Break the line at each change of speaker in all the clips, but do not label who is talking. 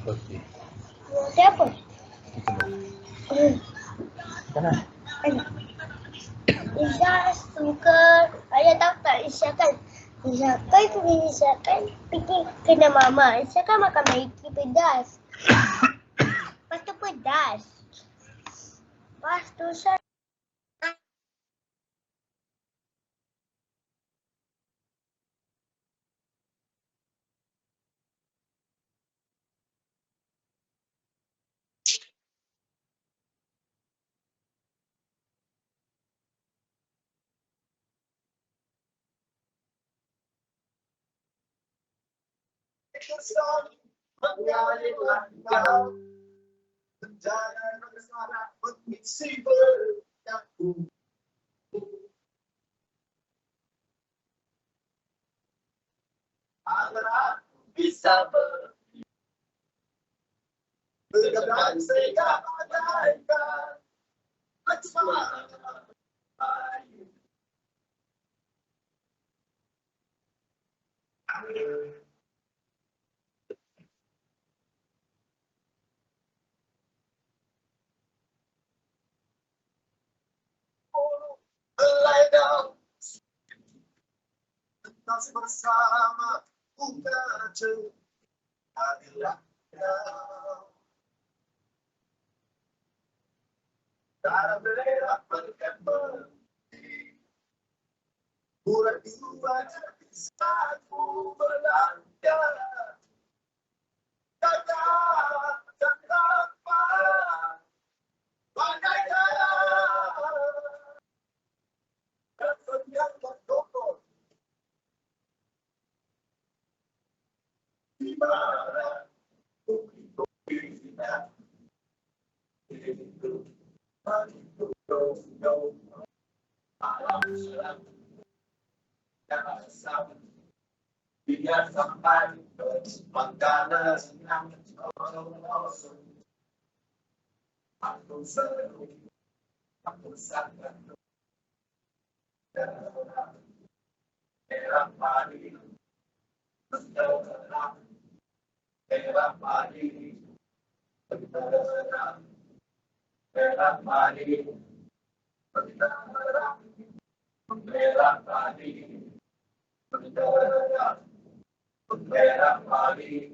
Roti.
Roti apa?
Itu loh. Mana?
Isya suka, ayah tahu tak Isya kan? Isya kan pergi kena mama. Isya kan makan Maggi pedas. Lepas tu pedas. Lepas tu saya
bisa bergerak sehingga bagaikan asmara. Belai daun masih bersama bukan adalah cara berak berkembang bulan dua jadi satu belanja dan dapat bagaikan yang berdoa di mana kita hidup alam selam dan sama biar sampai ke mangkana senang aku seru aku sangat era pagi era pagi era pagi merah pagi, merah pagi.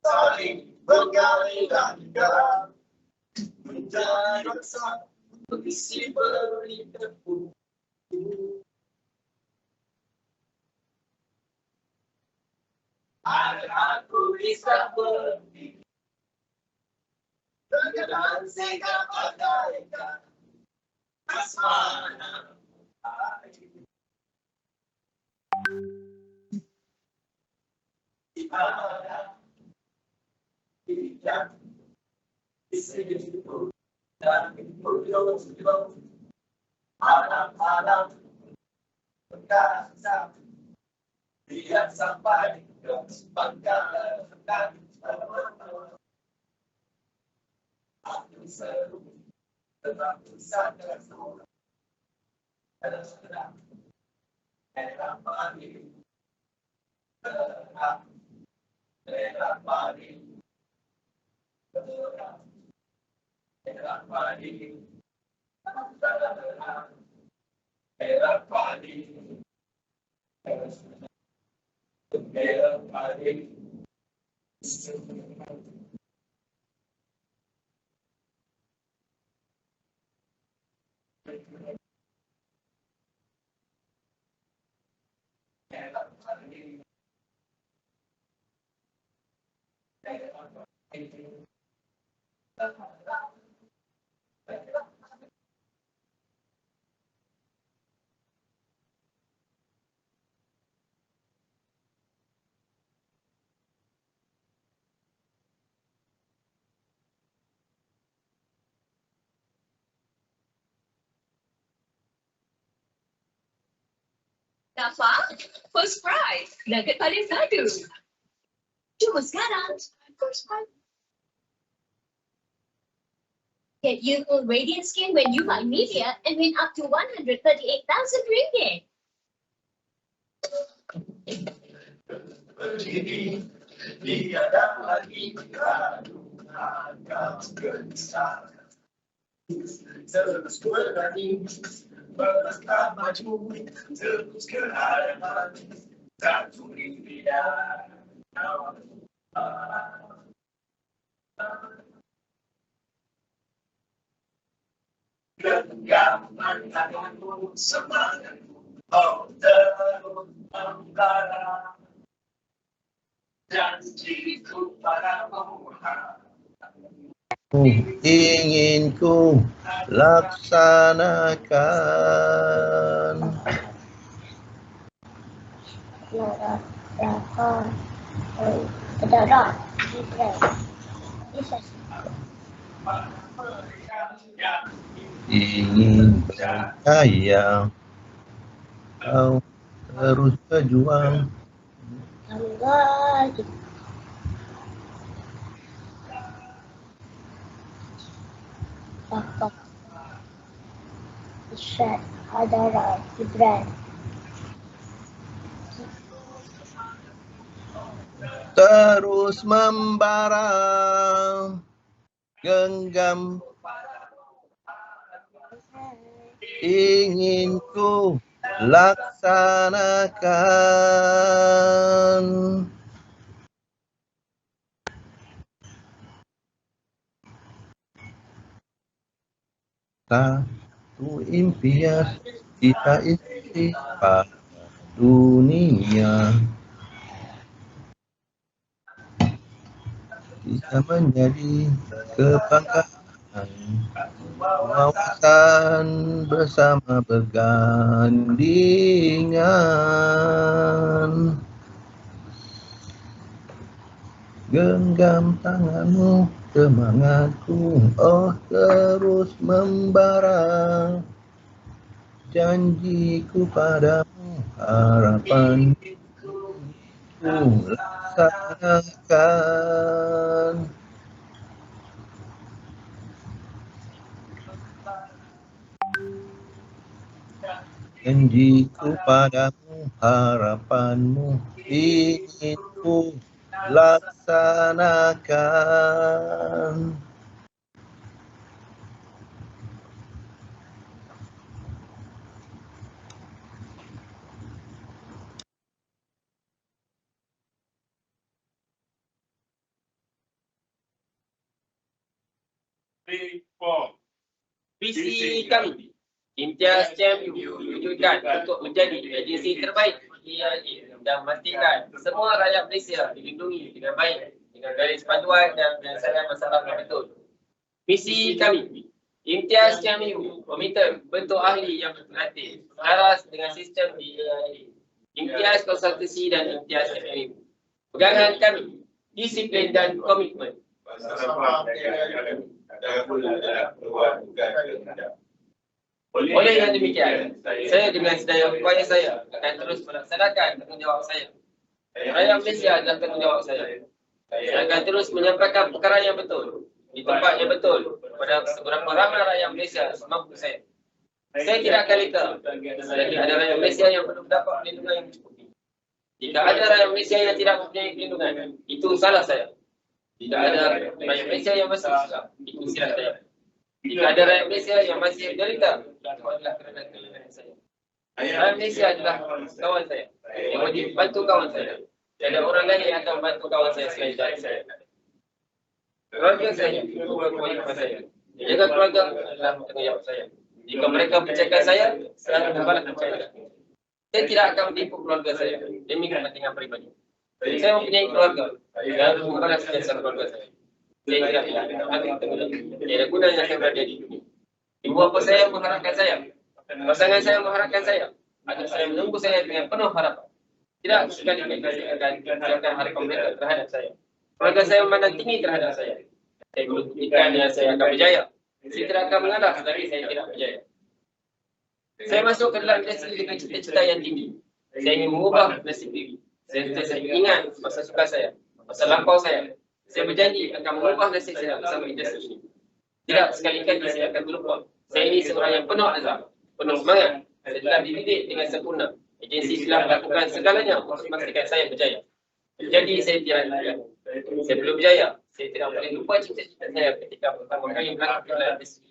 Saling bergali dan menjadi bangsa mengisi beri tepuk. Agar aku bisa berpikir dengan sikap bagaikan asmana. Ibadah tidak bisa disebut dan berjodoh alam-alam berkasa biar sampai ke pangkalan dan aku seru tetap sadar era pagi era pagi era pagi era pagi era pagi
Dapat first prize nugget paling satu. Cuma sekarang first prize. Get youthful radiant skin when you buy media and win up to 138,000 ringgit.
Berdiri, tiada lagi ragukan kau gelisah. Terus berani, melangkah maju, terus ke hadapan, satu impian. Genggaman tanganmu, semangatmu, oh terus membara. Janjiku padamu,
ingin ku laksanakan. Ingin berjaya, kau terus berjuang.
Isyad Hadara Gibran.
Terus membara, genggam ingin ku laksanakan. Satu impian kita isi pada dunia, bisa menjadi kebanggaan, wawasan bersama bergandingan. Genggam tanganmu, semangatku, oh terus membara. Janjiku padamu, harapan ku laksanakan. Janjiku padamu, harapanmu ingin ku laksanakan.
Visi kami, Imtiaz CMU diwujudkan untuk menjadi agensi terbaik EIA dan memastikan semua rakyat Malaysia dilindungi dengan baik dengan garis panduan dan penyelesaian masalah yang betul. Visi kami, Imtiaz CMU komited bentuk ahli yang berlatih selaras dengan sistem di EIA, Imtiaz konsultasi dan Imtiaz CMU. Pegangan kami, disiplin dan komitmen. Oleh yang demikian, saya dengan sedaya upaya saya akan terus melaksanakan tanggungjawab saya. Rakyat Malaysia adalah tanggungjawab saya. Saya akan terus menyampaikan perkara yang betul, di tempat yang betul, kepada seberapa ramai rakyat Malaysia semampu saya. Saya tidak akan leka selagi ada rakyat Malaysia yang belum dapat perlindungan yang mencukupi. Jika ada rakyat Malaysia yang tidak mempunyai perlindungan, itu salah saya. Jika ada rakyat Malaysia yang masih susah, itu silap saya. Jika ada rakyat Malaysia yang masih menderita, itu adalah kerana kelelahan saya. Rakyat Malaysia adalah kawan saya, yang wajib bantu kawan saya. Tiada orang lain yang akan bantu kawan saya selain dari saya. Keluarga saya itu kewajiban saya. Menjaga keluarga adalah tanggungjawab saya. Jika mereka percayakan saya akan membalas percaya. Saya tidak akan menipu keluarga saya demi kepentingan peribadi. Saya mempunyai keluarga dan harus membalas jasa keluarga saya. Saya tidak ambil tanggungjawab. Tiada gunanya saya berada di dunia. Ibu bapa saya mengharapkan saya. Pasangan saya mengharapkan saya. Agar saya menunggu saya dengan penuh harapan. Tidak sekali saya akan menjaga harapan mereka terhadap saya. Keluarga saya memandang tinggi terhadap saya. Saya buktikan yang saya akan berjaya. Saya tidak akan mengalah selagi saya tidak berjaya. Saya masuk ke dalam industri dengan cita-cita yang tinggi. Saya ingin mengubah nasib diri. Saya ingat masa suka saya, masa lampau saya. Saya berjanji akan mengubah nasib saya bersama industri ini. Tidak sekali-kali saya akan terlupa. Saya ini seorang yang penuh azam, penuh semangat. Saya telah dididik dengan sempurna. Agensi telah melakukan segalanya untuk memastikan saya berjaya. Jadi saya tidak saya belum berjaya. Saya tidak boleh lupa cita-cita saya ketika pertama kali berangkat ke dalam industri.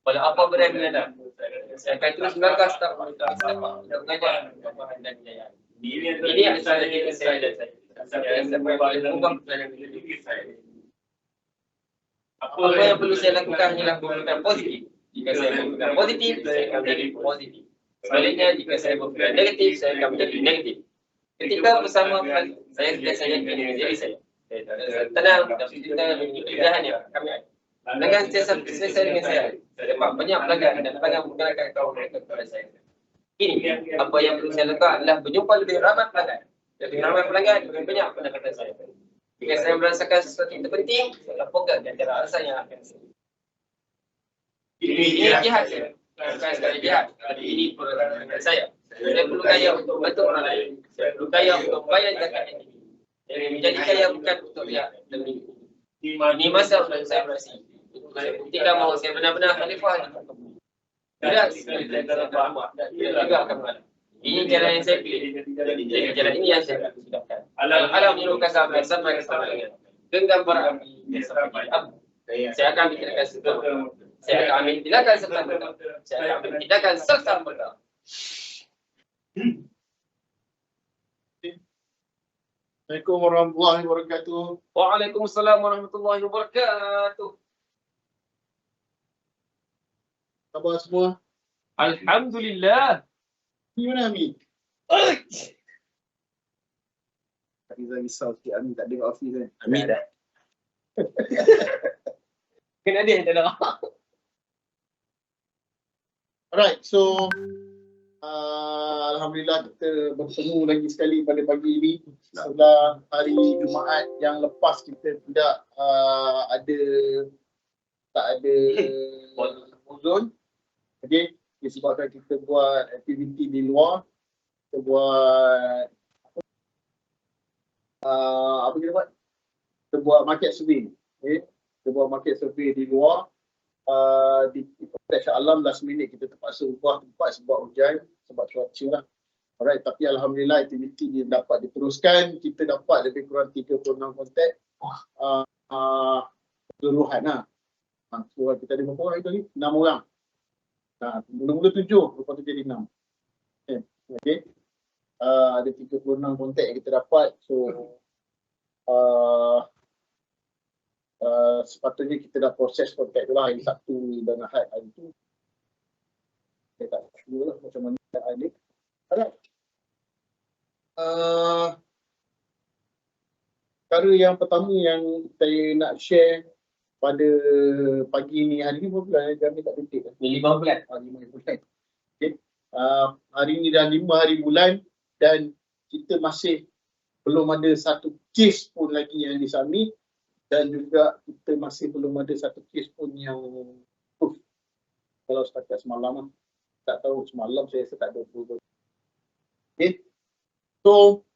Walau apa berat menada, saya akan terus melangkah setapak dan mengajar kemampuan dan kejayaan. Ini adalah strategi saya dan saya. Saya boleh mengubah perjalanan hidup saya. Apa yang perlu saya lakukan hanyalah berfikir positif. Jika saya berfikir positif, saya akan menjadi positif. Sebaliknya, jika saya berfikir negatif, saya akan menjadi negatif. Ketika bersama saya yakin dengan diri saya. Saya tenang dan kita memiliki pilihan yang kami ada. Dengan selesai dengan saya dapat banyak pelanggan dan pelanggan menggunakan kawan mereka kepada saya. Ini, apa yang perlu saya lakukan adalah berjumpa lebih ramai pelanggan. Lebih ramai pelanggan, lebih banyak pendapatan saya. Jika saya merasakan sesuatu yang terpenting, saya laporkan di antara alasan yang akan saya. Ini jihad saya. Bukan sekali jihad, tapi ini perjuangan saya. Saya perlu kaya untuk membantu orang lain. Saya perlu kaya untuk membayar zakat ini. Saya ingin menjadi kaya bukan untuk riak dan mimpi. Ini masa untuk saya berhasil. Saya buktikan bahawa saya benar-benar khalifah di muka bumi. Tidak sekali saya akan buat dan tidak juga akan buat. Ini jalan yang saya pilih. Jadi jalan ini yang saya sudahkan. Alam menyerukan sampai ke sana. Genggam para api sampai abu. Saya akan memikirkan sebelum. Saya akan ambil tindakan serta-merta. Saya akan ambil tindakan serta-merta.
Assalamualaikum warahmatullahi wabarakatuh.
Waalaikumsalam warahmatullahi wabarakatuh.
Khabar semua?
Alhamdulillah.
Ni mana Ami? Rizal risau sikit Ami tak ada office kan?
Ami dah.
Kena dia dalam.
Alright, so Alhamdulillah kita bertemu lagi sekali pada pagi ini setelah hari Jumaat yang lepas kita tidak tak ada uzun. Okay, disebabkan kita buat aktiviti di luar, kita buat apa kita buat? Kita buat market survey. Okay, kita buat market survey di luar. Di Shah Alam last minute kita terpaksa ubah tempat sebab hujan, sebab cuaca lah. Alright, tapi Alhamdulillah aktiviti ni dapat diteruskan. Kita dapat lebih kurang 36 kontak keseluruhan lah. So kita ada berapa orang itu ni? 6 orang. Mula-mula 7, lepas tu jadi 6. Okay. Ada 36 kontak yang kita dapat. So sepatutnya kita dah proses kontak tu lah hari Sabtu dan Ahad hari tu. Saya tak sure lah macam mana keadaan dia. Alright. Perkara yang pertama yang saya nak share pada pagi ni, hari ni berapa bulan? Kami tak detik.
5 bulan.
5 bulan. Okay. Hari ni dah 5 hari bulan dan kita masih belum ada satu kes pun lagi yang disubmit dan juga kita masih belum ada satu kes pun yang proof. Kalau setakat semalam lah. Tak tahu semalam saya rasa tak ada proof. Okay. So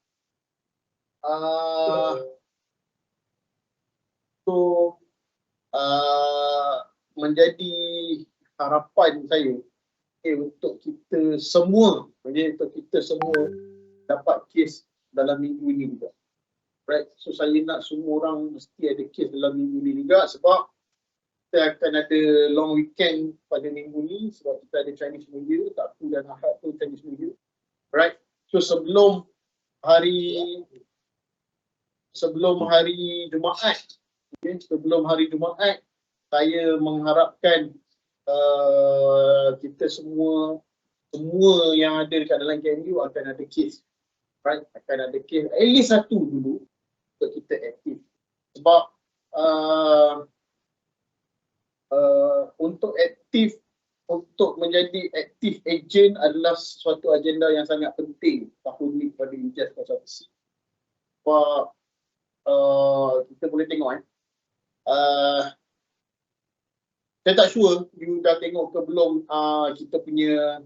menjadi harapan saya untuk kita semua, untuk kita semua dapat kes dalam minggu ini juga. Right, so saya nak semua orang mesti ada kes dalam minggu ni juga sebab kita akan ada long weekend pada minggu ni sebab kita ada Chinese New Year, Sabtu dan Ahad tu Chinese New Year. Right, so sebelum hari Jumaat, okay, sebelum hari Jumaat saya mengharapkan kita semua yang ada dekat dalam KMU akan ada kes. Right, akan ada kes at least satu dulu untuk kita aktif sebab untuk aktif, untuk menjadi aktif agent adalah suatu agenda yang sangat penting tahun ni pada Ijaz Konsultasi. Sebab kita boleh tengok saya tak sure you dah tengok ke belum kita punya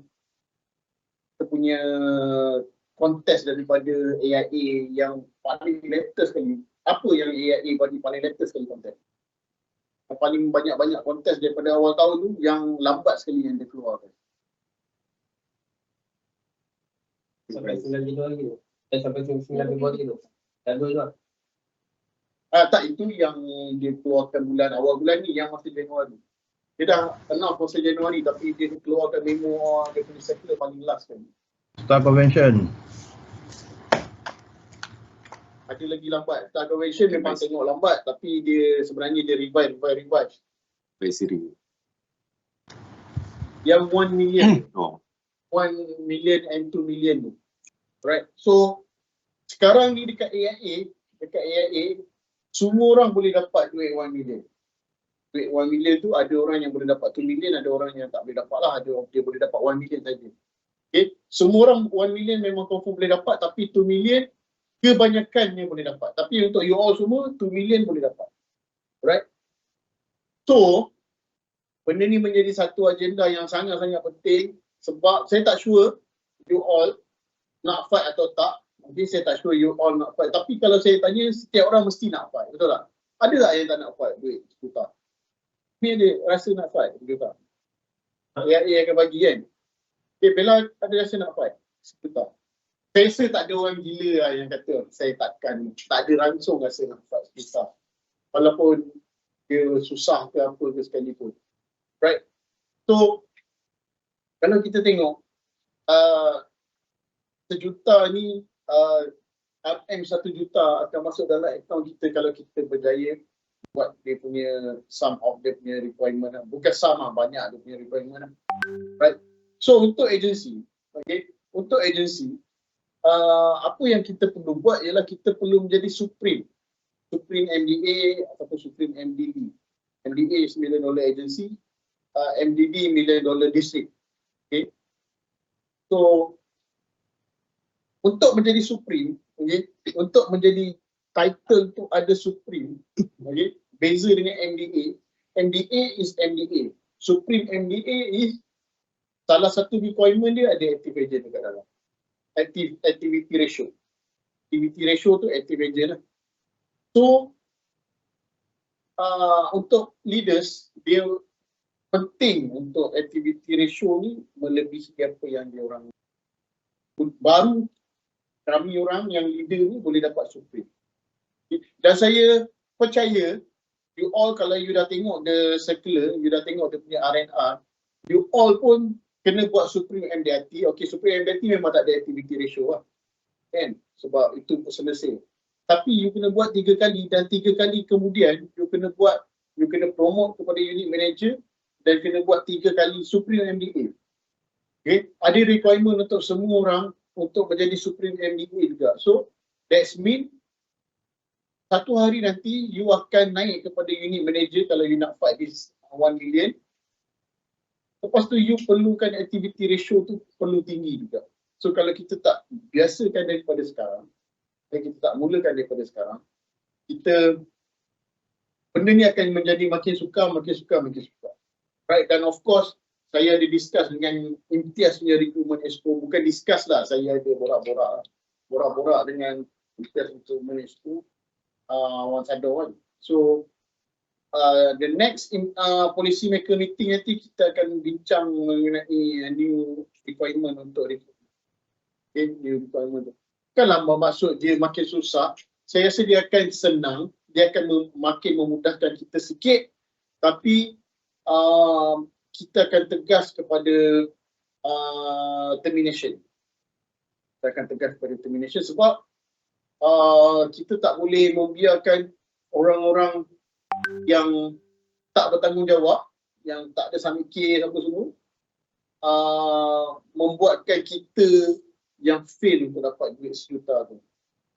kontes daripada AIA yang paling latest sekali. Apa yang AIA bagi paling latest sekali kontes? Yang paling banyak-banyak kontes daripada awal tahun tu, yang lambat sekali yang dia keluarkan.
Sampai 9 Januari tu. Sampai 9 Februari tu. Dah 2 lah.
Tak, itu yang dia keluarkan awal bulan ni, yang masa Januari. Dia dah announce masa Januari tapi dia keluarkan memo dia punya circular paling last sekali.
Star Convention.
Ada lagi lambat. Star Convention memang tengok lambat tapi dia sebenarnya dia revise.
Siri.
Yang 1 million.
Oh.
1 million and 2 million tu. Right. So sekarang ni dekat AIA, semua orang boleh dapat duit 1 million. Duit 1 million tu ada orang yang boleh dapat 2 million, ada orang yang tak boleh dapat lah. Ada orang dia boleh dapat 1 million saja. Okay. Semua orang 1 million memang confirm boleh dapat tapi 2 million kebanyakan yang boleh dapat. Tapi untuk you all semua 2 million boleh dapat. Right. So benda ni menjadi satu agenda yang sangat-sangat penting sebab saya tak sure you all nak fight atau tak. Mungkin saya tak sure you all nak fight. Tapi kalau saya tanya, setiap orang mesti nak fight. Betul tak? Ada tak yang tak nak fight duit 10 juta? Ni ada rasa nak fight 10 juta? AIA akan bagi kan? Okay, Bella ada rasa nak fight 10 juta? Saya rasa tak ada orang gila lah yang kata saya tak ada langsung rasa nak fight 10 juta. Walaupun dia susah ke apa ke sekalipun. Right? So, kalau kita tengok, 1 juta ni, RM 1 juta akan masuk dalam akaun kita kalau kita berjaya buat dia punya sum of dia punya requirement. Bukan sum lah, banyak dia punya requirement. Right? So, untuk agensi, okay, apa yang kita perlu buat ialah kita perlu menjadi Supreme MDA ataupun Supreme MDD. MDA is $1 million agency, MDD $1 million district. Okay. So, untuk menjadi Supreme, okay, untuk menjadi title tu ada Supreme, okay, beza dengan MDA. MDA is MDA. Supreme MDA is salah satu requirement dia ada active agent dekat dalam. Activity ratio. Activity ratio tu active agent lah. So, untuk leaders, dia penting untuk activity ratio ni melebihi apa yang dia orang. Baru kami orang yang leader ni boleh dapat Supreme. Dan saya percaya, you all kalau you dah tengok the circular, you dah tengok dia punya R&R, you all pun kena buat Supreme MDRT. Okay, Supreme MDRT memang tak ada activity ratio lah. Kan? Sebab itu selesai. Tapi you kena buat 3 kali dan 3 kali kemudian you kena promote kepada unit manager dan kena buat 3 kali Supreme MDA. Okay? Ada requirement untuk semua orang untuk menjadi Supreme MDA juga. So, that's mean satu hari nanti you akan naik kepada unit manager kalau you nak fight this 1 million. Lepas tu you perlukan activity ratio tu perlu tinggi juga. So kalau kita tak biasakan daripada sekarang, dan kita tak mulakan daripada sekarang, benda ni akan menjadi makin sukar. Right, dan of course saya ada discuss dengan Imtiaz punya recruitment expo, bukan discuss lah, saya ada borak-borak dengan Imtiaz recruitment expo once ada one. So the next policy maker meeting nanti kita akan bincang mengenai new requirement untuk recruitment. Okay, new requirement tu. Bukanlah bermaksud dia makin susah. Saya rasa dia akan senang, dia akan makin memudahkan kita sikit, tapi kita akan tegas kepada termination. Kita akan tegas kepada termination sebab kita tak boleh membiarkan orang-orang yang tak bertanggungjawab, yang tak ada submit case apa semua, membuatkan kita yang fail untuk dapat duit 1 juta tu.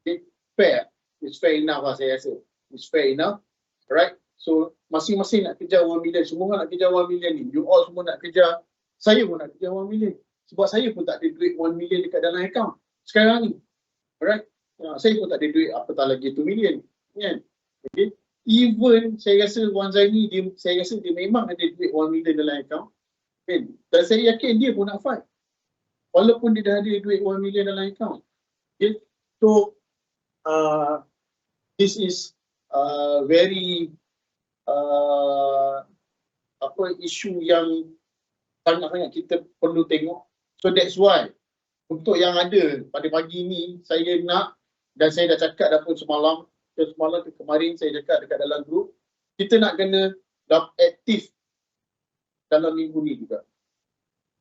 Okay? Fair. It's fair enough lah saya rasa. It's fair enough. Right? So, masing-masing nak kejar 1 million. Semua orang nak kejar 1 million ni. You all semua nak kejar. Saya pun nak kejar 1 million. Sebab saya pun tak ada duit 1 million dekat dalam account sekarang ni. Alright? Saya pun tak ada duit apatah lagi 2 million. Kan? Okay? Even saya rasa Wan Zaini, saya rasa dia memang ada duit 1 million dalam account. Kan? Dan saya yakin dia pun nak fight. Walaupun dia dah ada duit 1 million dalam account. Okay. So this is very isu yang sangat-sangat kita perlu tengok. So that's why untuk yang ada pada pagi ni saya nak, dan saya dah cakap dah pun semalam ke kemarin saya cakap dekat dalam grup, kita nak kena aktif dalam minggu ni juga.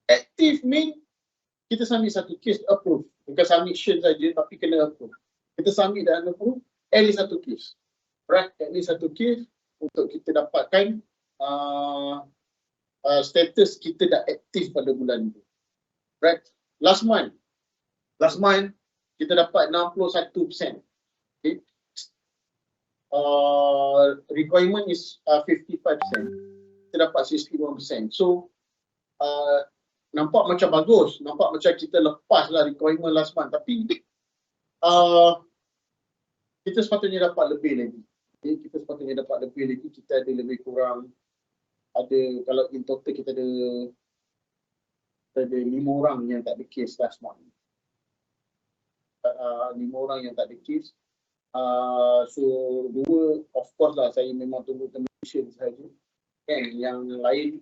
Aktif mean kita submit satu case approve. Bukan submission saja tapi kena approve. Kita submit dan approve at least satu case. Right? At least satu case untuk kita dapatkan status kita dah aktif pada bulan itu. Right? Last month kita dapat 61%. Okay? Requirement is 55%. Kita dapat 61%. So nampak macam bagus, nampak macam kita lepas lah requirement last month, tapi kita sepatutnya dapat lebih lagi. Okay? Kita sepatutnya dapat lebih lagi. Kita ada lebih kurang, ada, kalau in total kita ada 5 orang yang tak ada case last month. 5 orang yang tak ada case. So 2 of course lah saya memang tunggu termination sahaja. Kan yang lain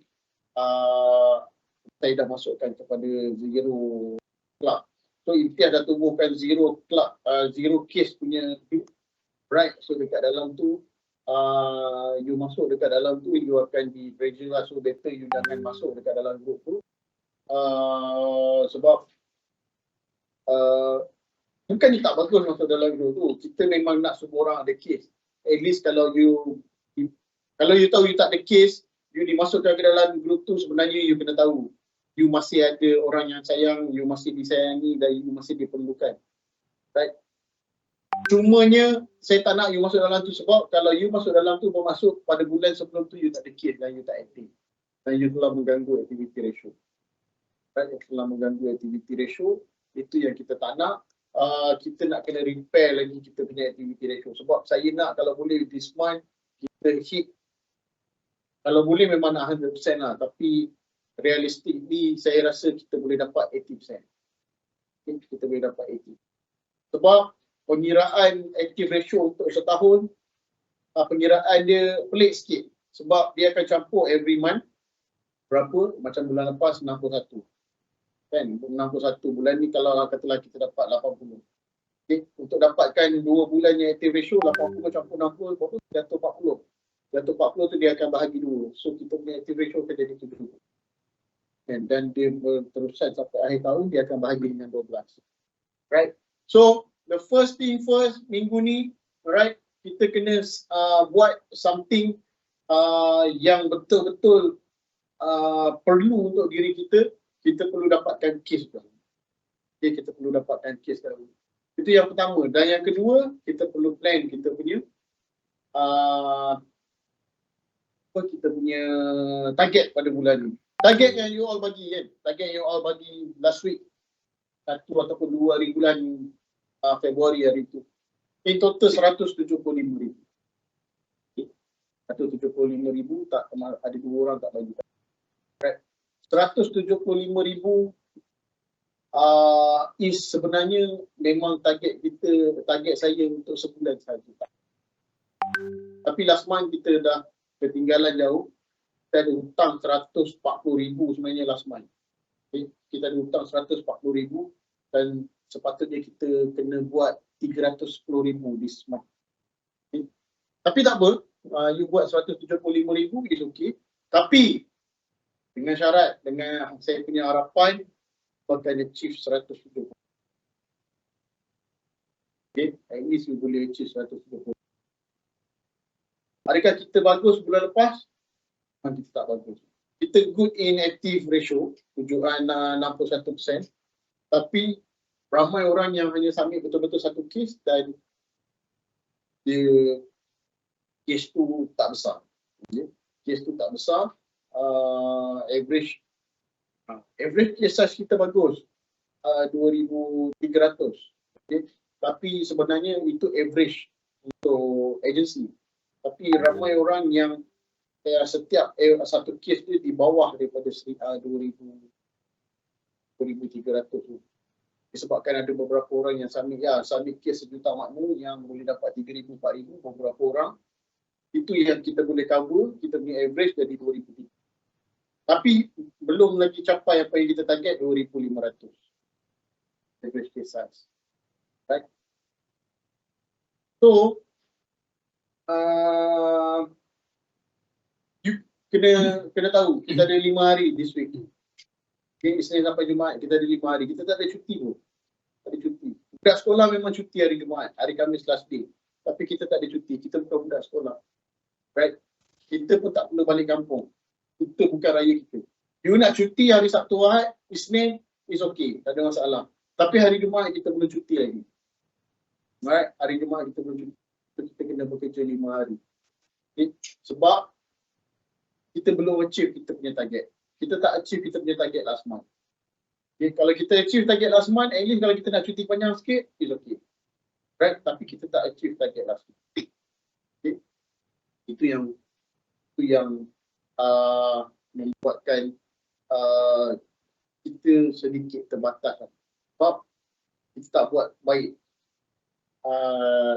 saya dah masukkan kepada zero club. So Imtiaz dah tubuhkan zero club, zero case punya group. Right, so dekat dalam tu you masuk dekat dalam tu you akan di pressure lah. So better you jangan masuk dekat dalam group tu. Sebab bukan ni tak bagus masuk dalam group tu. Kita memang nak semua orang ada case. At least kalau you tahu you tak ada case, you dimasukkan ke dalam group tu, sebenarnya you kena tahu you masih ada orang yang sayang, you masih disayangi dan you masih diperlukan. Right? Cumanya saya tak nak you masuk dalam tu, sebab kalau you masuk dalam tu bermaksud pada bulan sebelum tu you tak ada case dan you tak aktif. Dan you telah mengganggu activity ratio. Right? Telah mengganggu activity ratio, itu yang kita tak nak. Kita nak kena repair lagi kita punya activity ratio. Sebab saya nak kalau boleh this month kita hit, kalau boleh memang nak 100% lah, tapi realistically saya rasa kita boleh dapat 80%. Kita boleh dapat 80%. Sebab pengiraan active ratio untuk setahun, pengiraan dia pelik sikit. Sebab dia akan campur every month. Berapa? Macam bulan lepas 61. Kan? 61. Bulan ni kalau katalah kita dapat 80. Okay? Untuk dapatkan 2 bulan yang active ratio, 80 campur 60, berapa? Jatuh 40. Jatuh 40 tu dia akan bahagi dulu. So kita punya active ratio akan jadi 70. Dan dia berterusan sampai akhir tahun, dia akan bahagi dengan 12. Right? So the first thing first, minggu ni, alright, kita kena buat something yang betul-betul perlu untuk diri kita. Kita perlu dapatkan case dulu. Okay, kita perlu dapatkan case dulu. Itu yang pertama. Dan yang kedua, kita perlu plan kita punya target pada bulan ni. Target yang you all bagi kan, target yang you all bagi last week, 1 ataupun 2 hari bulan Februari hari tu. In total 175,000. Okay. 175,000 tak, ada 2 orang tak bagi. Right. 175,000 is sebenarnya memang target kita, target saya untuk sebulan saja. Tapi last month kita dah ketinggalan jauh. Kita ada hutang 140,000 sebenarnya last month. Okay. Kita ada hutang 140,000 dan sepatutnya kita kena buat 310,000 this month. Okay. Tapi tak apa, you buat 175,000 is okay. Tapi dengan syarat, dengan saya punya harapan akan achieve 170. Okay, at least you boleh achieve 170. Adakah kita bagus bulan lepas? Kita tak bagus. Kita good in active ratio, 61%. Tapi ramai orang yang hanya submit betul-betul satu case dan dia case tu tak besar. Okay. Case tu tak besar. Average case size kita bagus. 2,300. Okay. Tapi sebenarnya itu average untuk agency. Tapi ramai orang yang setiap satu case dia di bawah daripada 2,300 tu. disebabkan ada beberapa orang yang submit kes 1 juta makmur yang boleh dapat 3,000, 4,000, beberapa orang. Itu yang kita boleh cover, kita punya average jadi 2,000. Tapi belum lagi capai apa yang kita target 2,500. Average case size. Right? So, you kena tahu, kita ada 5 hari this week. Okay, Isnin sampai Jumaat, kita ada 5 hari. Kita tak ada cuti pun. Tak ada cuti. Budak sekolah memang cuti hari Jumaat, hari Khamis last day. Tapi kita tak ada cuti, kita bukan budak sekolah. Right? Kita pun tak perlu balik kampung. Kita bukan raya kita. You nak cuti hari Sabtu Ahad, Isnin, is okay, tak ada masalah. Tapi hari Jumaat kita belum cuti lagi. Right? Hari Jumaat kita belum cuti. Kita kena bekerja 5 hari. Okay? Sebab kita belum achieve kita punya target. Kita tak achieve kita punya target last month. Okay? Kalau kita achieve target last month, at least kalau kita nak cuti panjang sikit, is okay. Right? Tapi kita tak achieve target last month. Okay? Itu yang membuatkan kita sedikit terbatas. Sebab kita tak buat baik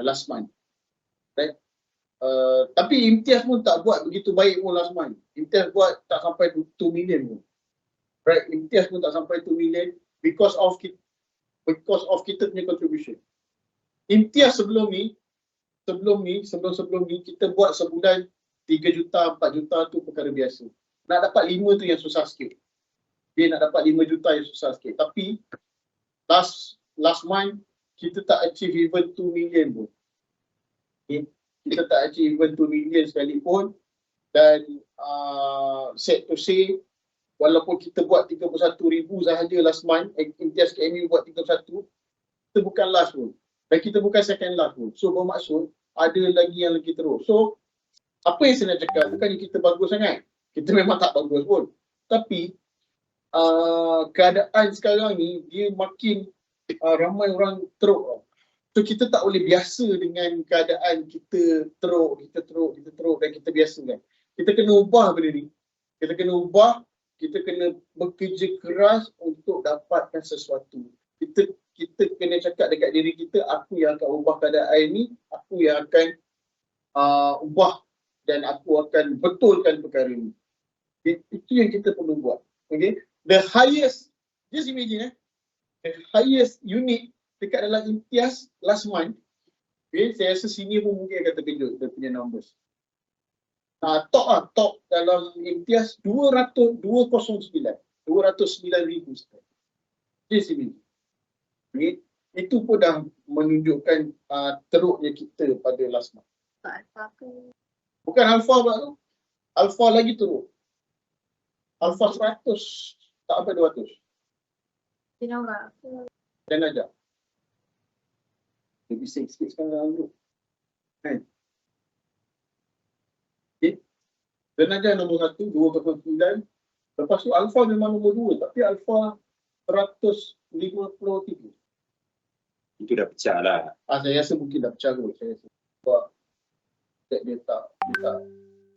last month. Right? Tapi Imtiaz pun tak buat begitu baik pun last month. Imtiaz buat tak sampai 2 million pun. Right? Imtiaz pun tak sampai 2 million because of kita punya contribution. Imtiaz sebelum ni kita buat sebulan 3 juta, 4 juta tu perkara biasa. Nak dapat 5 tu yang susah sikit. Dia nak dapat 5 juta yang susah sikit. Tapi last month kita tak achieve even 2 million pun. Okay? Kita tak achieve even 2 million sekalipun. Dan set to say, walaupun kita buat 31,000 sahaja last month, Imtiaz KMU buat 31, kita bukan last pun. Dan kita bukan second last pun. So bermaksud ada lagi yang lagi teruk. So apa yang saya nak cakap, bukannya kita bagus sangat. Kita memang tak bagus pun. Tapi keadaan sekarang ni, dia makin ramai orang teruk. So kita tak boleh biasa dengan keadaan kita teruk dan kita biasakan. Kita kena ubah benda ni. Kita kena ubah, kita kena bekerja keras untuk dapatkan sesuatu. Kita kena cakap dekat diri kita, aku yang akan ubah keadaan ni, aku yang akan ubah dan aku akan betulkan perkara ni. Okay? Itu yang kita perlu buat. Okay? The highest, just imagine the highest unit dekat dalam Imtiaz last month, okay, saya rasa senior pun mungkin akan terkejut dia punya numbers. Top dalam Imtiaz 209,000 sekali. Just imagine. Okay? Itu pun dah menunjukkan teruknya kita pada last month. Bukan Alpha pula tu. Alpha lagi teruk. Alpha 100, tak sampai 200. Dan aja. Dia bising sikit sekarang dulu. Kan? Okay. Dan aja nombor 1, 209. Lepas tu Alpha memang nombor 2. Tapi Alpha 153.
Itu dah pecah lah.
Saya rasa mungkin dah pecah kot. Saya rasa. Sebab dia tak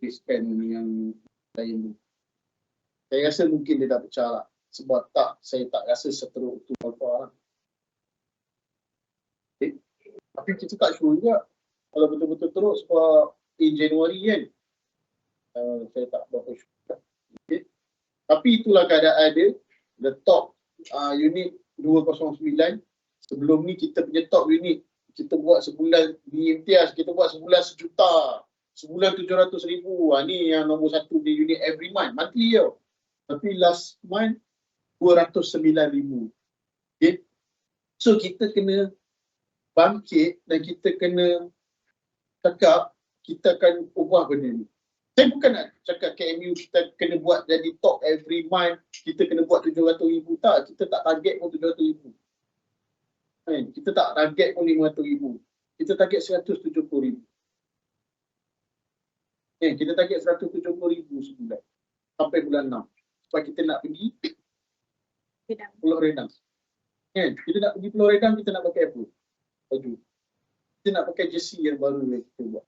scan yang lain tu. Saya rasa mungkin dia dah pecah lah. Sebab saya tak rasa seteruk tu Alpha lah. Okay. Tapi kita tak sure juga kalau betul-betul teruk sebab Januari kan. Saya tak berapa sure. Okay. Tapi itulah keadaan dia. The top unit 209. Sebelum ni kita punya top unit, kita buat sebulan di Imtiaz, kita buat sebulan 1 juta. Sebulan 700,000. Ni yang nombor 1 di unit every month. Monthly tau. Tapi last month 209,000. Okay. So kita kena bangkit dan kita kena cakap kita akan ubah benda ni. Saya bukan nak cakap KMU kita kena buat jadi top every month, kita kena buat 700,000. Tak, kita tak target pun 700,000. Kita tak target pun 500,000. Kita target 170,000. Kita target 170,000 sebulan. Sampai bulan 6. Sebab kita nak pergi Pulau Redang. Kita nak pergi Pulau Redang, kita nak pakai apa? Baju. Kita nak pakai jersey yang baru yang kita buat.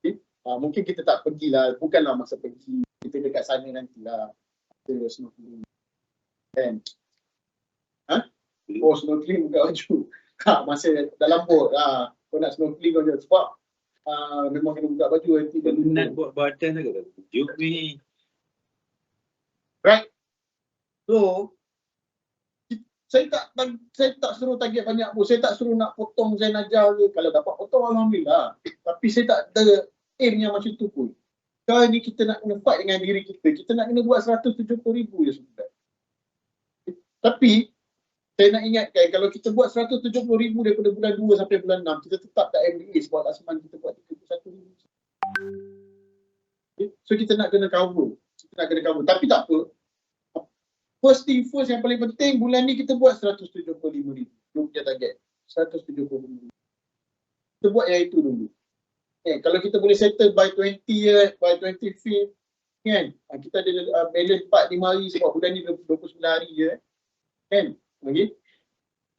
Okay? Mungkin kita tak pergilah, bukanlah masa pergi. Kita dekat sana nantilah. Kita snorkeling. Kan? Oh, snorkeling buka baju. Masa dalam bot. Kau nak snorkeling kau je. Sebab memang kena buka baju nanti dia
Penat
lupa.
buat badan agak tujuh ni.
Right? So, saya tak suruh target banyak pun. Saya tak suruh nak potong Zain Ajar ke. Kalau dapat potong, alhamdulillah. Tapi saya tak ada aim yang macam tu pun. Kali ni kita nak kena fight dengan diri kita. Kita nak kena buat 170,000 je sudah. Tapi, saya nak ingatkan kalau kita buat 170,000 daripada bulan 2 sampai bulan 6, kita tetap tak MBA sebab last month kita buat 31,000. Okay? So, kita nak kena cover. Tapi tak apa. First thing first, yang paling penting, bulan ni kita buat 175,000. Itu punya target. 175,000. Kita buat yang itu dulu. Kalau kita boleh settle by 20th, by 25th, kan? Kita ada balance 4-5 hari sebab bulan ni 29 hari je. Kan? Okay?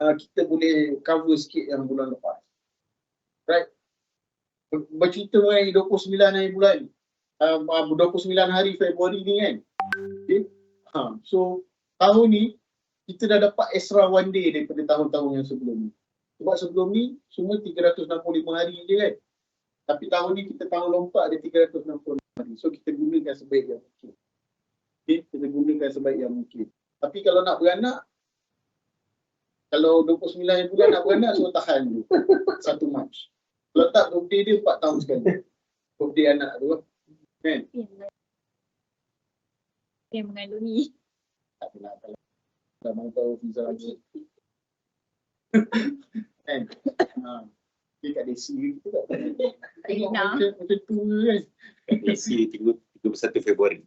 Kita boleh cover sikit yang bulan lepas. Right? Bercerita mengenai 29 hari bulan. 29 hari Februari ni kan. Okay? So, tahun ni kita dah dapat extra one day daripada tahun-tahun yang sebelum ni. Sebab sebelum ni semua 365 hari je kan. Tapi tahun ni kita tahun lompat ada 365 hari. So kita gunakan sebaik yang mungkin. Okay? Kita gunakan sebaik yang mungkin. Tapi kalau nak beranak, kalau 29 bulan nak beranak, semua tahan dulu. 1 Mac. Kalau tak, birthday dia 4 tahun sekali. Birthday anak tu. Kan?
Yang mengandungi.
Tak nak dah mahu tahu visa lagi. Kan? Dia kat DC kita tak tahu. Tengok macam tu kan.
DC 31 Februari.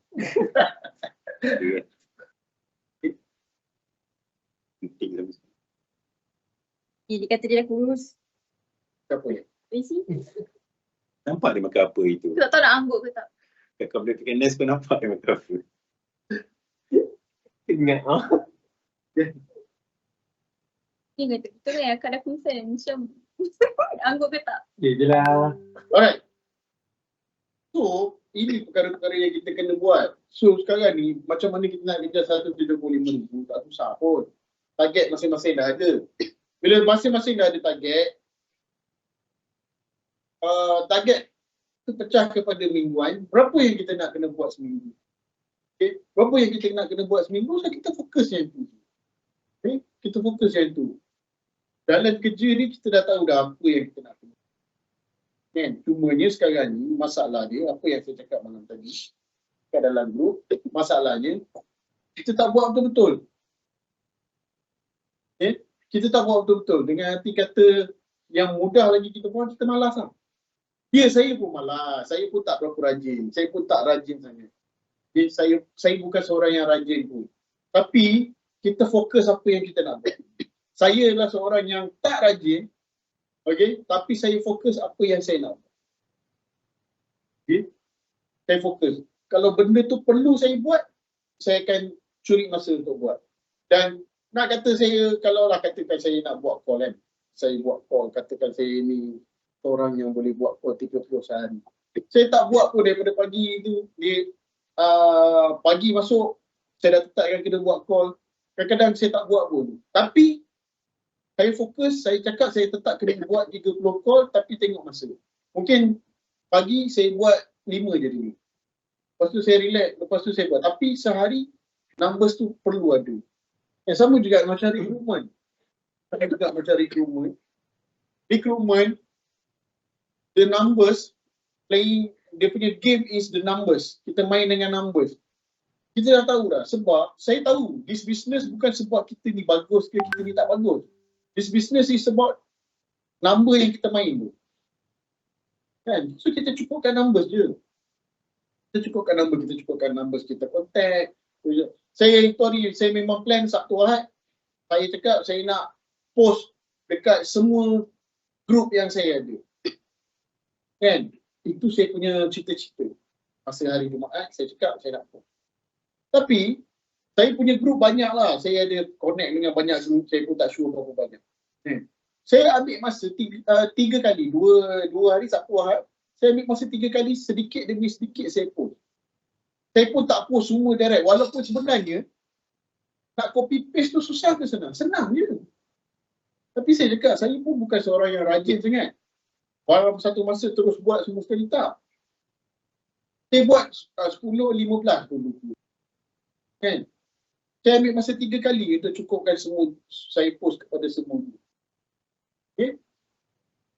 Penting lah.
Dia kata dia dah kurus.
Siapa ya?
Besi.
Nampak dia makan apa itu?
Tak tahu nak angguk ke tak.
Kakak boleh fikir nest pun nampak dia makan apa.
Ingat
Dia kata betul kan akak dah concern macam angguk ke tak.
dia je lah.
Alright. So, ini perkara-perkara yang kita kena buat. So, sekarang ni, macam mana kita nak kejar 175,000? Tak susah pun. Target masing-masing dah ada. Bila masing-masing dah ada target, target tu pecah kepada mingguan. Berapa yang kita nak kena buat seminggu? Okay. Berapa yang kita nak kena buat seminggu? So, kita fokus yang tu. Okay. Kita fokus yang tu. Dalam kerja ni, kita dah tahu dah apa yang kita nak kena. Kan? Cumanya sekarang ni, masalah dia, apa yang saya cakap malam tadi, kat dalam grup, masalahnya, kita tak buat betul-betul. Okay? Kita tak buat betul-betul. Dengan arti kata yang mudah lagi kita buat, kita malas lah. Ya, saya pun malas. Saya pun tak berapa rajin. Saya pun tak rajin sangat. Okay? Saya bukan seorang yang rajin pun. Tapi, kita fokus apa yang kita nak buat. Saya adalah seorang yang tak rajin, okay? Tapi saya fokus apa yang saya nak buat. Okay? Saya fokus. Kalau benda tu perlu saya buat, saya akan curi masa untuk buat. Dan nak kata saya, kalau lah katakan saya nak buat call kan, saya buat call, katakan saya ni orang yang boleh buat call 30 sehari. Saya tak buat pun daripada pagi tu, pagi masuk, saya dah tetapkan kena buat call. Kadang-kadang saya tak buat pun. Tapi, saya fokus, saya cakap saya tetap kena buat 30 call, tapi tengok masa. Mungkin pagi saya buat 5 je dulu. Lepas tu saya relax, lepas tu saya buat. Tapi sehari, numbers tu perlu ada. Yang sama juga macam recruitment. Sama juga macam recruitment. Recruitment, the numbers, playing, dia punya game is the numbers. Kita main dengan numbers. Kita dah tahu dah. Sebab saya tahu, this business bukan sebab kita ni bagus ke kita ni tak bagus. This business is about number yang kita main tu. Kan? So kita cukupkan numbers je. Kita cukupkan numbers, kita contact. Saya story, saya memang plan Sabtu Ahad. Saya cakap saya nak post dekat semua group yang saya ada. Kan? Itu saya punya cita-cita. Masa hari Jumaat, saya cakap saya nak post. Tapi, saya punya grup banyak lah. Saya ada connect dengan banyak grup. Saya pun tak sure berapa banyak. Saya ambil masa 3 kali. 2 hari Sabtu Ahad. Saya ambil masa 3 kali sedikit demi sedikit saya post. Saya pun tak post semua direct. Walaupun sebenarnya, nak copy paste tu susah ke senang? Senang je. Tapi saya cakap, saya pun bukan seorang yang rajin sangat. Dalam satu masa terus buat semua sekali, tak. Saya buat 10, 15 dulu. Kan? Saya ambil masa 3 kali untuk cukupkan semua saya post kepada semua. Okay?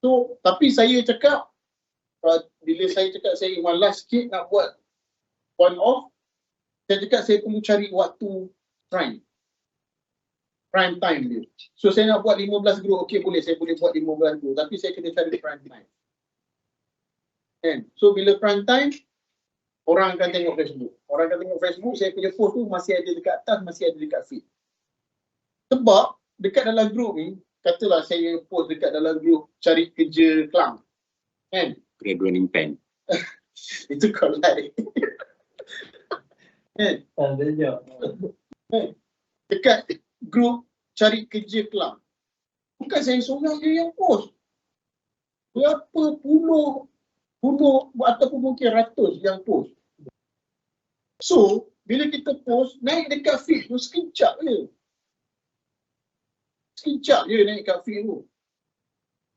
So, tapi saya cakap, bila saya cakap saya malas sikit nak buat one off, saya cakap saya perlu cari waktu prime time dia. So saya nak buat 15 group, okey boleh, saya boleh buat 15 group, tapi saya kena cari prime time. Kan? So bila prime time, orang akan tengok Facebook. Orang akan tengok Facebook, saya punya post tu masih ada dekat atas, masih ada dekat feed. Sebab dekat dalam group ni, katalah saya post dekat dalam group cari kerja Kelang. Kan?
Graduating pen.
Itu kau like. Kan? Dekat grup cari kerja Kelang. Bukan saya seorang je yang post. Berapa puluh ataupun mungkin ratus yang post. So, bila kita post, naik dekat feed tu sekejap je. Sekejap je naik kat feed tu.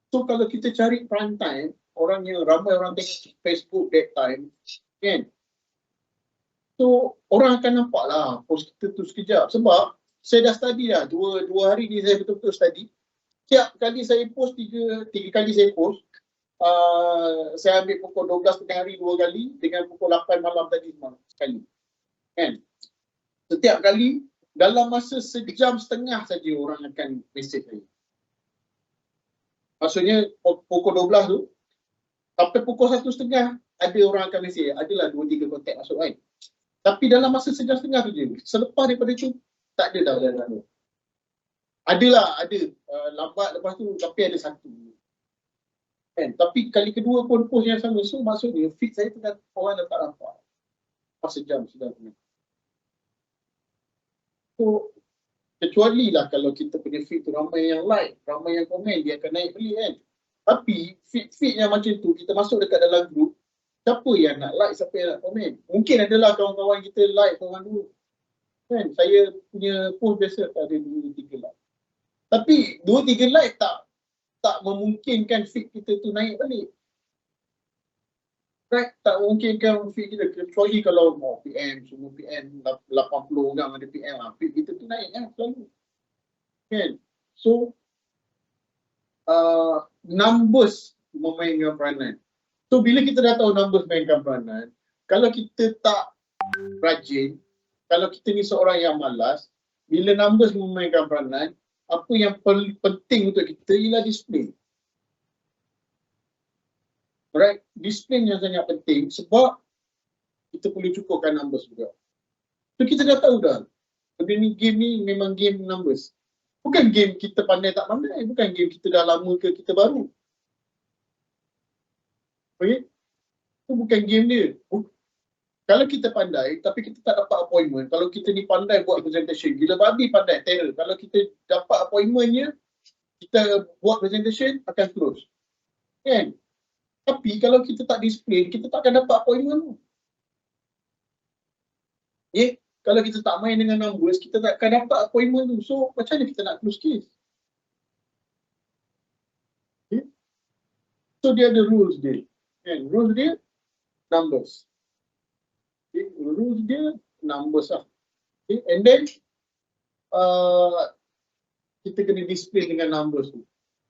So, kalau kita cari prime time, ramai orang tengok Facebook that time, kan? So, orang akan nampak lah post kita tu sekejap. Sebab, saya dah study dah. Dua hari ni saya betul-betul study. Setiap kali saya post, tiga kali saya post, saya ambil pukul 12 tengah hari 2 kali, dengan pukul 8 malam tadi sekali. Kan? Setiap kali, dalam masa sejam setengah saja orang akan mesej saya. Maksudnya, pukul 12 tu, sampai pukul 1:30, ada orang akan mesej. Adalah 2-3 kontak masuk kan. Tapi dalam masa sejam setengah tu je. Selepas daripada tu, tak ada dah. Adalah, ada. Lambat lepas tu, tapi ada satu. Kan? Tapi kali kedua pun post yang sama. So maksudnya feed saya tu dah orang dah tak nampak. Pas sejam sudah tengah. So, kecuali lah kalau kita punya feed tu ramai yang like, ramai yang komen, dia akan naik beli kan. Tapi feed yang macam tu, kita masuk dekat dalam group, siapa yang nak like, siapa yang nak komen. Mungkin adalah kawan-kawan kita like korang dulu. Kan? Saya punya post biasa tak ada 2-3 like. Tapi 2-3 like tak memungkinkan feed kita tu naik balik. Right? Tak memungkinkan feed kita, kecuali kalau mau PM, semua PM, 80 orang ada PM lah, feed kita tu naik kan selalu. Kan? So, numbers memainkan peranan. So, bila kita dah tahu numbers mainkan peranan, kalau kita tak rajin, kalau kita ni seorang yang malas, bila numbers memainkan peranan, apa yang penting untuk kita ialah disiplin. Alright, disiplin yang sangat penting sebab kita perlu cukupkan numbers juga. So kita dah tahu dah, game ni memang game numbers. Bukan game kita pandai tak pandai, bukan game kita dah lama ke kita baru. Okay? Itu bukan game dia. Kalau kita pandai, tapi kita tak dapat appointment, kalau kita ni pandai buat presentation, gila babi pandai, terror. Kalau kita dapat appointmentnya, kita buat presentation, akan terus. Kan? Tapi kalau kita tak disiplin, kita tak akan dapat appointment tu. Okay? Kalau kita tak main dengan numbers, kita tak akan dapat appointment tu. So, macam mana kita nak close case? Okay? So, dia ada rules dia. Kan? Rules dia, numbers. Okay, rules dia numbers lah. Okay, and then kita kena disiplin dengan numbers tu.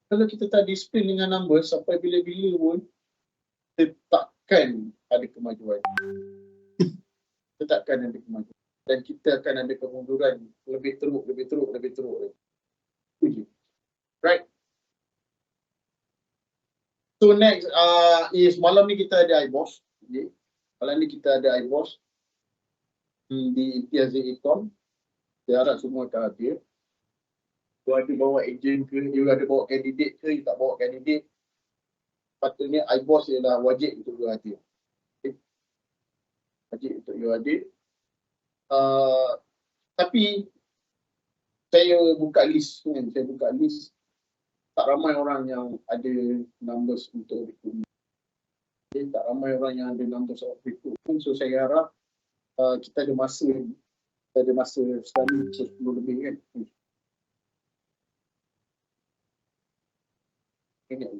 Kalau kita tak disiplin dengan numbers, sampai bila-bila pun kita takkan ada kemajuan. Kita takkan ada kemajuan. Dan kita akan ada kemunduran lebih teruk. Itu je. Right? So next is malam ni kita ada iBoss. Okay. Malam ni kita ada iBoss di Imtiaz Ecom. Saya harap semua akan hadir. You ada bawa agent ke, you ada bawa kandidat ke, you tak bawa kandidat, patutnya iBoss ialah wajib untuk you hadir. Okay. Wajib untuk you hadir. Tapi saya buka list kan, tak ramai orang yang ada numbers untuk recruitment. Okay, tak ramai orang yang ada numbers of recruitment. So saya harap kita ada masa sekali 10 lebih kan. Ingat.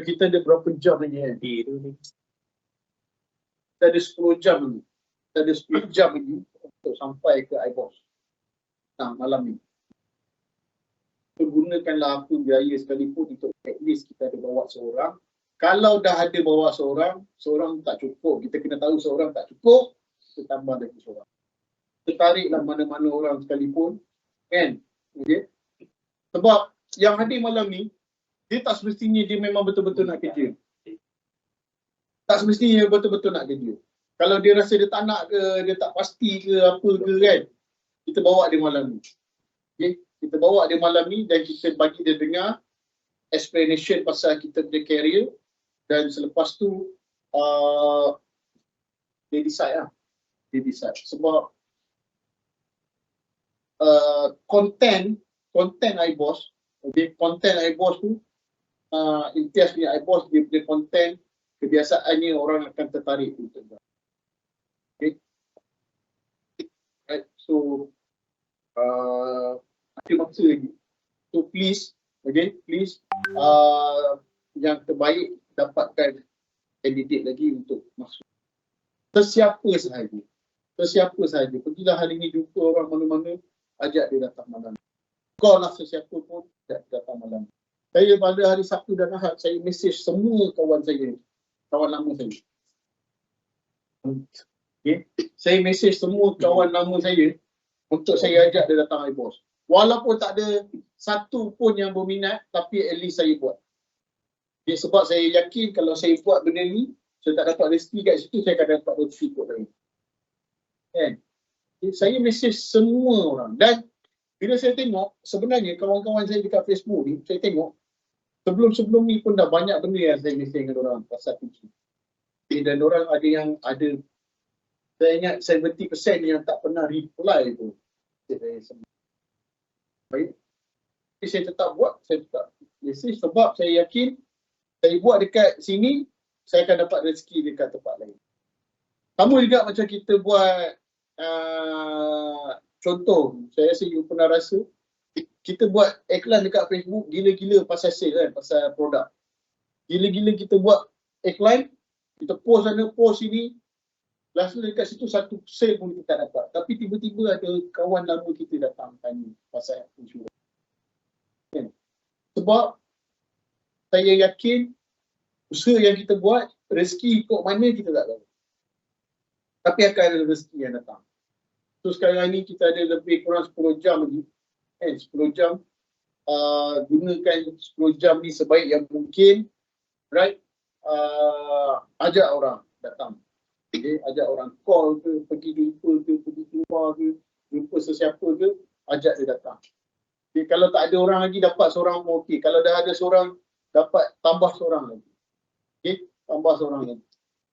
Kita ada berapa jam lagi kan? Kita ada 10 jam lagi. Kita ada 10 jam lagi untuk sampai ke iBoss. Nah, malam ni. So, gunakanlah apa biaya sekalipun untuk at least kita ada bawa seorang. Kalau dah ada bawa seorang tak cukup. Kita kena tahu seorang tak cukup, kita tambah lagi seorang. Kita tariklah mana-mana orang sekalipun. Kan? Okay? Sebab yang hadir malam ni, dia tak semestinya dia memang betul-betul nak kerja. Tak semestinya dia betul-betul nak kerja. Kalau dia rasa dia tak nak ke, dia tak pasti ke apa ke kan, kita bawa dia malam ni. Okay? Kita bawa dia malam ni dan kita bagi dia dengar explanation pasal kita punya career dan selepas tu dia decide lah. Dia decide. Sebab content iBoss, okay, content iBoss tu Imtiaz punya iBoss, dia punya content kebiasaannya orang akan tertarik untuk dia. Okay. Right. So ada masa lagi. So please, okay, please yang terbaik dapatkan candidate lagi untuk masuk. Sesiapa sahaja. Sesiapa sahaja. Pergilah hari ni jumpa orang mana-mana, ajak dia datang malam. Call lah sesiapa pun, ajak dia datang malam. Saya pada hari Sabtu dan Ahad, saya mesej semua kawan saya, kawan lama saya. Okay. Saya mesej semua kawan lama saya untuk saya ajak dia datang iBoss. Walaupun tak ada satu pun yang berminat, tapi at least saya buat. Okay, sebab saya yakin kalau saya buat benda ni, saya tak dapat rezeki kat situ, saya akan dapat rezeki kot lagi. Kan? Okay, saya mesej semua orang. Dan bila saya tengok, sebenarnya kawan-kawan saya dekat Facebook ni, saya tengok, sebelum-sebelum ni pun dah banyak benda yang saya mesej dengan orang pasal kunci. Okay, dan orang ada yang ada, saya ingat 70% yang tak pernah reply tu. Baik. Tapi saya tetap buat, saya tetap mesej sebab saya yakin saya buat dekat sini, saya akan dapat rezeki dekat tempat lain. Sama juga macam kita buat contoh, saya rasa you pernah rasa, kita buat iklan dekat Facebook gila-gila pasal sale kan, pasal produk. Gila-gila kita buat iklan, kita post sana, post sini, last dekat situ satu sale pun kita tak dapat. Tapi tiba-tiba ada kawan lama kita datang tanya pasal insurans. Kan? Sebab saya yakin usaha yang kita buat, rezeki ikut mana kita tak tahu. Tapi akan ada rezeki yang datang. So sekarang ni kita ada lebih kurang 10 jam lagi. 10 jam. Gunakan 10 jam ni sebaik yang mungkin. Right? Ajak orang datang. Okay? Ajak orang call ke, pergi jumpa ke, pergi keluar ke, jumpa sesiapa ke, ajak dia datang. Okay? Kalau tak ada orang lagi, dapat seorang pun okey. Kalau dah ada seorang, dapat tambah seorang lagi. Okay? Tambah seorang lagi.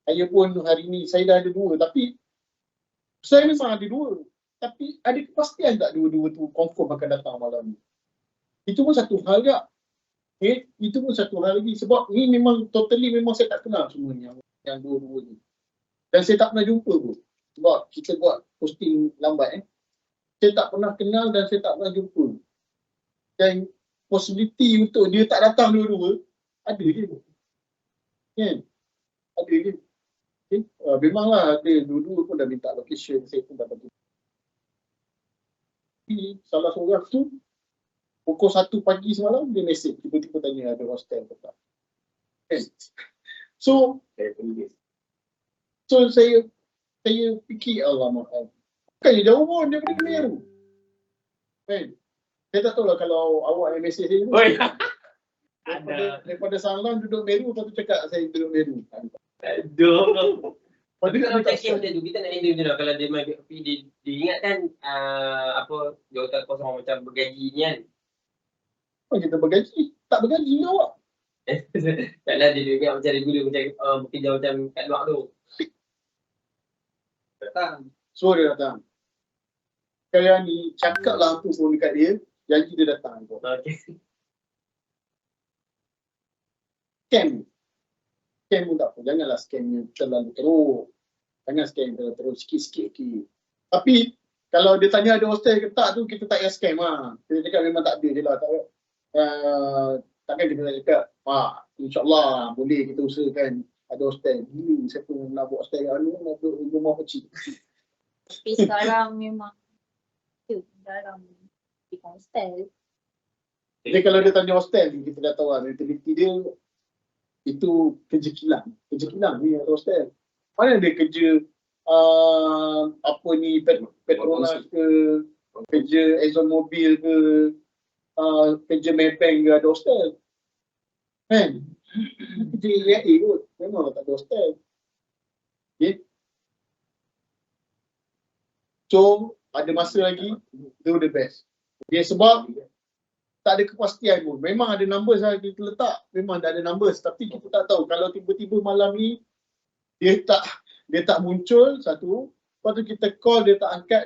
Saya pun hari ni, saya dah ada 2. Tapi saya memang ada 2. Tapi ada kepastian tak dua-dua tu confirm akan datang malam ni. Itu pun satu hal tak. Okay? Itu pun satu hal lagi. Sebab ni memang totally memang saya tak kenal semua yang dua-dua ni. Dan saya tak pernah jumpa pun. Sebab kita buat posting lambat. Saya tak pernah kenal dan saya tak pernah jumpa. Dan possibility untuk dia tak datang dua-dua, ada je. Kan? Ada je. Okay? Memanglah ada dua-dua pun dah minta location, saya pun dah bagi. Salah seorang tu, pukul 1 pagi semalam, dia mesej, tiba-tiba tanya ada hostel ke tak. Okay? So saya fikir, alamak, bukannya jauh pun daripada Meru. Kan? Saya tak tahu lah kalau awak yang mesej saya. Daripada Sanglang duduk Meru, lepas tu cakap saya duduk Meru.
Aduh. Tapi kalau macam macam tu, kita nak handle macam mana kalau dia main dia ingatkan apa jawatan kosong macam bergaji ni kan.
Kita bergaji. Tak bergaji awak.
Taklah dia ingat macam regular macam bekerja macam kat luar tu.
Datang. So dia datang. Sekarang ni cakaplah apa pun dekat dia, janji dia datang.
Okay.
Scam. Scam pun tak apa. Janganlah scam yang terlalu teruk. Jangan scam yang terlalu teruk. Sikit-sikit okay. Tapi kalau dia tanya ada hostel ke tak tu, kita tak payah scam lah. Kita cakap memang tak ada je lah. Takkan kita nak cakap, insyaAllah boleh kita usahakan ada hostel. Siapa nak buat hostel kat mana, nak buat rumah kecil.
Tapi sekarang memang jarang di hostel.
Jadi kalau dia tanya hostel, kita dah tahu lah, mentaliti dia itu kerja kilang. Kerja kilang ni ada hostel. Mana dia kerja apa ni, Petronas ke, kerja Exxon Mobil ke, kerja Maybank ke, ada hostel. Kan? Kerja EIA kot, memang tak ada hostel. Okay. So, ada masa lagi, do the best. Okay, sebab tak ada kepastian pun. Memang ada numbers lah kita letak. Memang dah ada numbers. Tapi kita tak tahu. Kalau tiba-tiba malam ni, dia tak muncul, satu. Lepas tu kita call, dia tak angkat.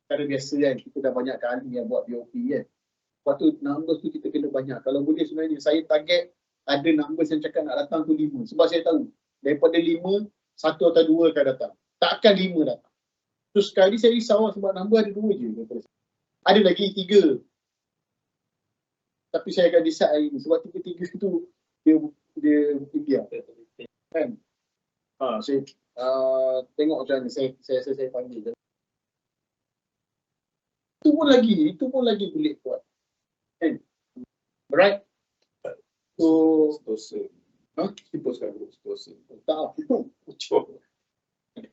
Cara biasa kan, kita dah banyak kali yang buat BOP kan. Lepas tu numbers tu kita kena banyak. Kalau boleh sebenarnya, saya target ada numbers yang cakap nak datang tu 5. Sebab saya tahu, daripada 5, 1 atau 2 akan datang. Takkan 5 datang. Terus sekali saya risau sebab number ada 2 je. Ada lagi 3. Tapi saya akan decide hari ni. Sebab 3-3 tu, dia India. Kan? Saya tengok macam mana saya panggil. Itu pun lagi boleh buat. Kan? Alright? So,
Post kat grup Sentosa.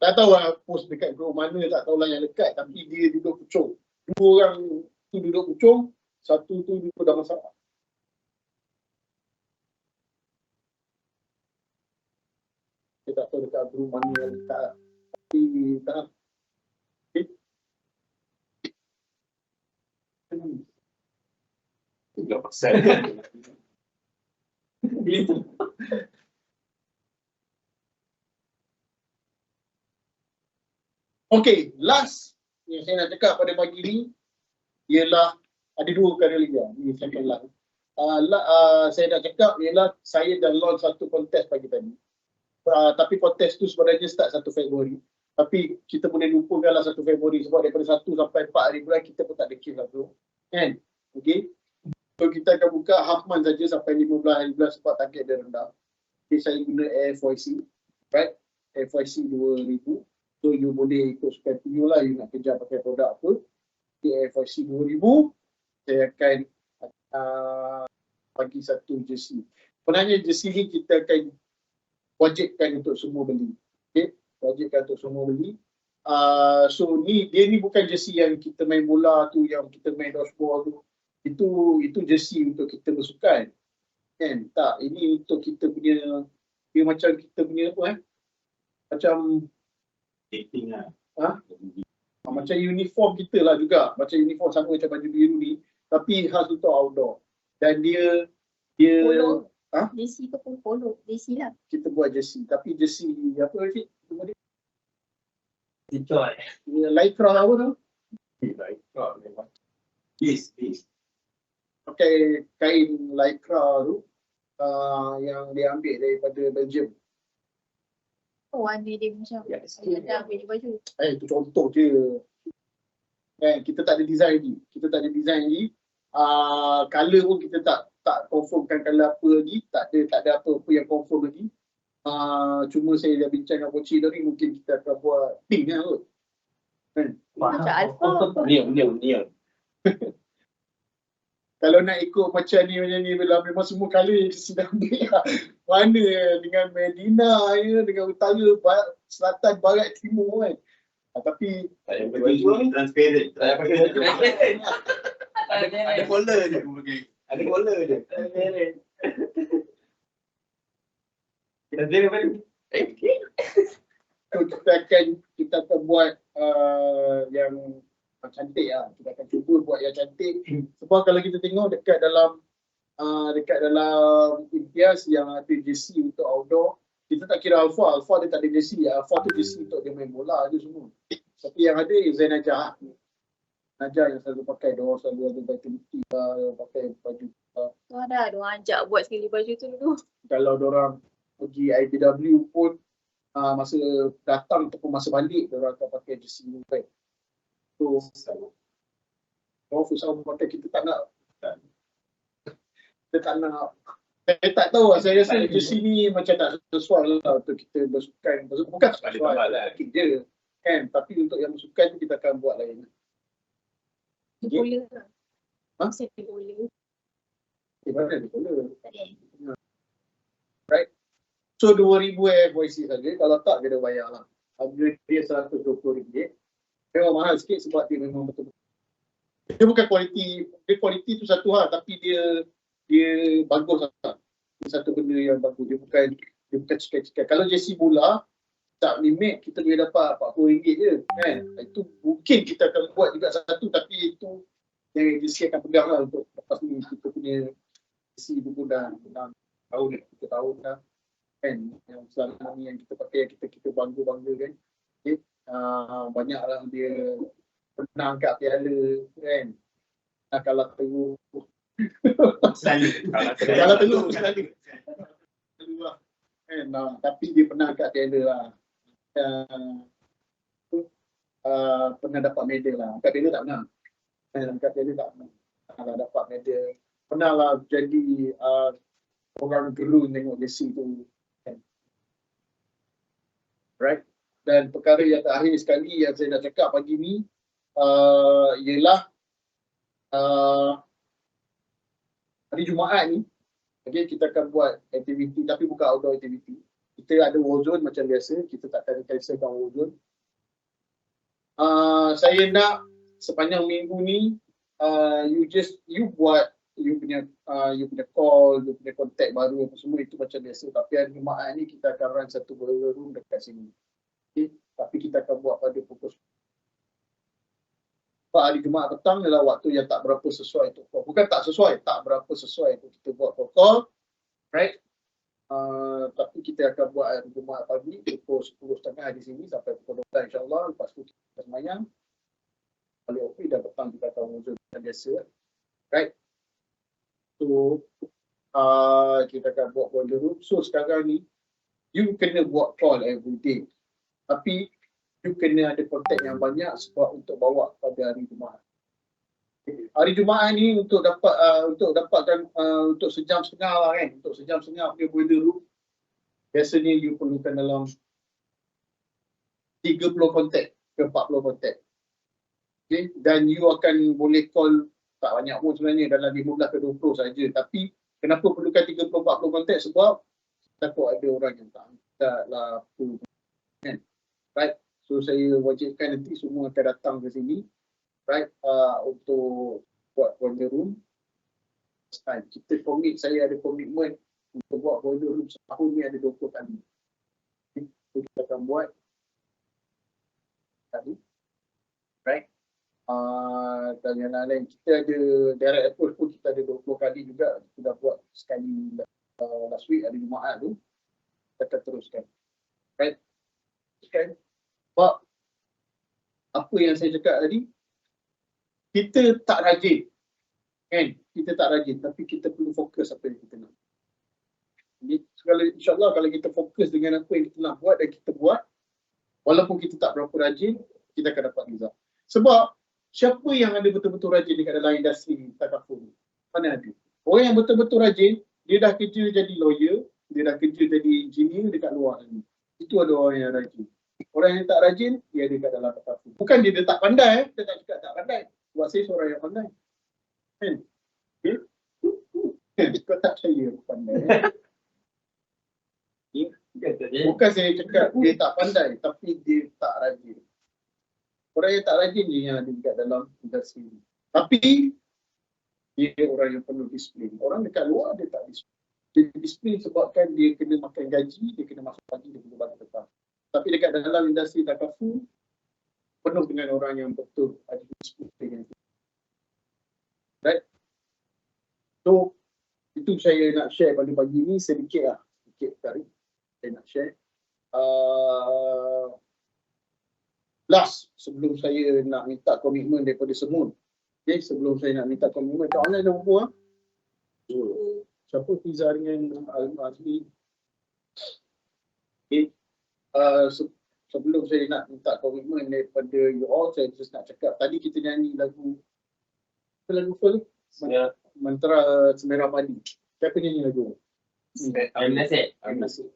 tak tahu lah post dekat grup mana, tak tahu lah yang dekat. Tapi dia duduk pucung. 2 orang tu duduk pucung, 1 tu duduk dalam masalah. Saya tak tahu dekat grup mana yang dekat lah. Tapi tak.
Tidak pasal.
Okay, last yang saya nak cakap pada pagi ni ialah ada 2 perkara lagi lah. Ni second last. Saya nak cakap ialah saya dah launch satu kontes pagi tadi. Tapi kontes tu sebenarnya start 1 Februari. Tapi kita boleh lupakanlah 1 Februari sebab daripada 1 sampai 4 hari bulan kita pun tak ada case lah bro. Kan? Okay. So kita akan buka half month saja sampai 15 hari bulan sebab target dia rendah. Okay, saya guna AirFoiC. Right? AirFoiC 2000. So you boleh ikut spend you lah, you nak kerja pakai produk apa. Okay, AirFoiC 2000. Saya akan bagi satu jersey. Sebenarnya jersey ni kita akan wajibkan untuk semua beli. Okay? Wajibkan untuk semua beli. So dia ni bukan jersey yang kita main bola tu, yang kita main dodgeball tu. Itu jersey untuk kita bersukan. Kan? Tak, ini untuk kita punya, dia macam kita punya apa macam
Dating lah.
Macam uniform kita lah juga. Macam uniform sama macam baju biru ni. Tapi khas untuk outdoor. Dan dia
Polo. Jersey ke polo? Jersey lah.
Kita buat jersey. Tapi jersey apa sih?
Enjoy.
Lycra apa tu?
Lycra memang. Peace.
Pakai kain lycra tu yang dia ambil daripada Belgium.
Warna dia macam dah ambil di baju.
Itu contoh je. Kita tak ada design lagi. Color pun kita tak confirmkan color apa lagi. Tak ada apa-apa yang confirm lagi. Cuma saya dah bincang dengan Poci tadi, mungkin kita akan buat pink lah kot. Kan?
Macam alpha.
Neon.
Kalau nak ikut macam ni memang semua color yang kita ambil lah. Mana dengan Medina dengan utara, selatan, barat, timur kan. Tapi
Tak payah baju transparent. Tak payah pakai baju transparent. Ada collar je. Ada collar je.
So kita akan buat yang cantik lah. Kita akan cuba buat yang cantik. Sebab kalau kita tengok dekat dalam impias yang ada JC untuk outdoor, kita tak kira Alpha dia tak ada JC. Alpha tu JC untuk dia main bola je semua. Tapi yang ada Zain Najah. Najah yang selalu pakai, dia orang selalu ada vitality lah, pakai baju.
Diorang ajak buat sekali baju tu dulu.
Kalau diorang pergi IBW pun masa datang ataupun masa balik diorang akan pakai jersey ni baik. So diorang susah pakai, kita tak nak. Kita tak nak. Saya tak tahu lah, saya rasa jersey ni macam tak sesuai lah untuk kita bersukan. Bukan sesuai lah, je kan. Tapi untuk yang bersukan tu kita akan buat lain.
Dia bola lah.
Ha?
Saya bola.
Mana dia bola? Right? So 2,000 FYC saja. Kalau tak, dia dah bayar lah. Harga dia RM120. Memang mahal sikit sebab dia memang betul-betul. Dia bukan kualiti. Dia kualiti tu satu hal, tapi dia bagus lah. Dia satu benda yang bagus. Dia bukan cikai-cikai. Kalau jersey bola, tak limit, kita boleh dapat RM40 je kan. Itu mungkin kita akan buat juga satu, tapi itu yang jersey akan pegang lah untuk lepas ni kita punya jersey tu pun dah tahun, 3 tahun dah kan, yang selama ni yang kita pakai, yang kita bangga kan. Okay. Banyaklah dia pernah angkat piala kan. Kalah telur. Kalah telur selalu lah kan. Tapi dia pernah angkat piala lah. Pernah dapat medal lah. Angkat piala tak pernah. Angkat piala tak pernah. Pernah dapat medal. Pernah lah jadi orang gerun tengok jersey tu. Right? Dan perkara yang terakhir sekali yang saya nak cakap pagi ni ialah hari Jumaat ni, okay, kita akan buat aktiviti tapi bukan outdoor aktiviti. Kita ada warzone macam biasa, kita tak akan cancelkan warzone. Saya nak sepanjang minggu ni you buat you punya call, you punya kontak baru apa semua itu macam biasa. Tapi hari Jumaat ni kita akan run satu boiler room dekat sini. Okay? Tapi kita akan buat pada pukul 10. Sebab hari Jumaat petang adalah waktu yang tak berapa sesuai untuk call. Bukan tak sesuai, tak berapa sesuai untuk kita buat call. Right? Tapi kita akan buat hari Jumaat pagi pukul 10.30 di sini sampai pukul 12 insyaAllah. Lepas tu kita semayang. Balik office dan petang kita akan wujud macam biasa. Right? So, kita akan buat boiler room. So, sekarang ni, you kena buat call every day. Tapi, you kena ada kontak yang banyak sebab untuk bawa pada hari Jumaat. Hari Jumaat ni untuk dapatkan untuk sejam setengah lah kan. Untuk sejam setengah punya boiler room, biasanya you perlukan dalam 30 kontak ke 40 kontak. Okay? Dan you akan boleh call tak banyak pun sebenarnya, dalam 15 ke 20 saja. Tapi kenapa perlukan 30-40 kontak? Sebab takut ada orang yang tak lah kan. Right? So saya wajibkan nanti semua akan datang ke sini, right, untuk buat boiler room. Kita saya ada komitmen untuk buat boiler room setahun ni ada 20 kali. So kita akan buat tadi, right? Dan yang lain kita ada direct approach pun kita ada 20 kali juga. Kita dah buat sekali last week hari Jumaat tu. Kita akan teruskan, right? Kan? Sebab apa yang saya cakap tadi, kita tak rajin kan, kita tak rajin tapi kita perlu fokus apa yang kita nak. Jadi insyaAllah kalau kita fokus dengan apa yang kita nak buat dan kita buat, walaupun kita tak berapa rajin, kita akan dapat result. Sebab siapa yang ada betul-betul rajin dekat dalam industri takaful ni? Mana ada? Orang yang betul-betul rajin, dia dah kerja jadi lawyer, dia dah kerja jadi engineer dekat luar ni. Itu ada orang yang rajin. Orang yang tak rajin, dia ada kat dalam takaful. Bukan dia tak pandai, dia tak cakap tak pandai. Sebab saya seorang yang pandai. Kan? Okay? Kau tak percaya pandai. Bukan saya cakap dia tak pandai, tapi dia tak rajin. Orang yang tak rajin je yang ada dekat dalam industri ni. Tapi dia orang yang penuh disiplin. Orang dekat luar dia tak disiplin. Dia disiplin sebabkan dia kena makan gaji, dia kena masuk pagi, dia kena balik petang. Tapi dekat dalam industri takafu, penuh dengan orang yang betul ada dispute dengan itu. Right? So, itu saya nak share pada pagi ni sedikit lah. Sedikit kali saya nak share. Last, sebelum saya nak minta komitmen daripada semua. Okay, sebelum saya nak minta komitmen, kat mana ada buku? Siapa Fiza dengan Al-Azmi? Okay. Sebelum saya nak minta komitmen daripada you all, saya just nak cakap, tadi kita nyanyi lagu, apa lagu full? Mantra Semerah Padi. Siapa nyanyi lagu?
M. Nasir.
M. Nasir.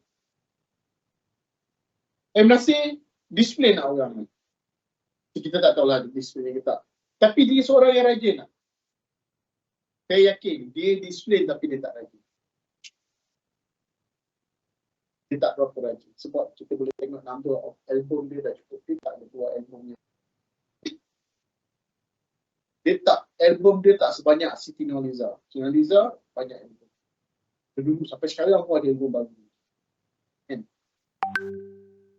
M. Nasir display nak orang ni. Kita tak tahulah dia display ke tak. Tapi dia seorang yang rajin lah. Saya yakin dia display tapi dia tak rajin. Dia tak berapa rajin. Sebab kita boleh tengok number of album dia dah cukup. Dia tak ada buat album dia. Album dia tak sebanyak Siti Nurhaliza. Siti Nurhaliza banyak album. Dulu sampai sekarang pun ada album baru. Kan?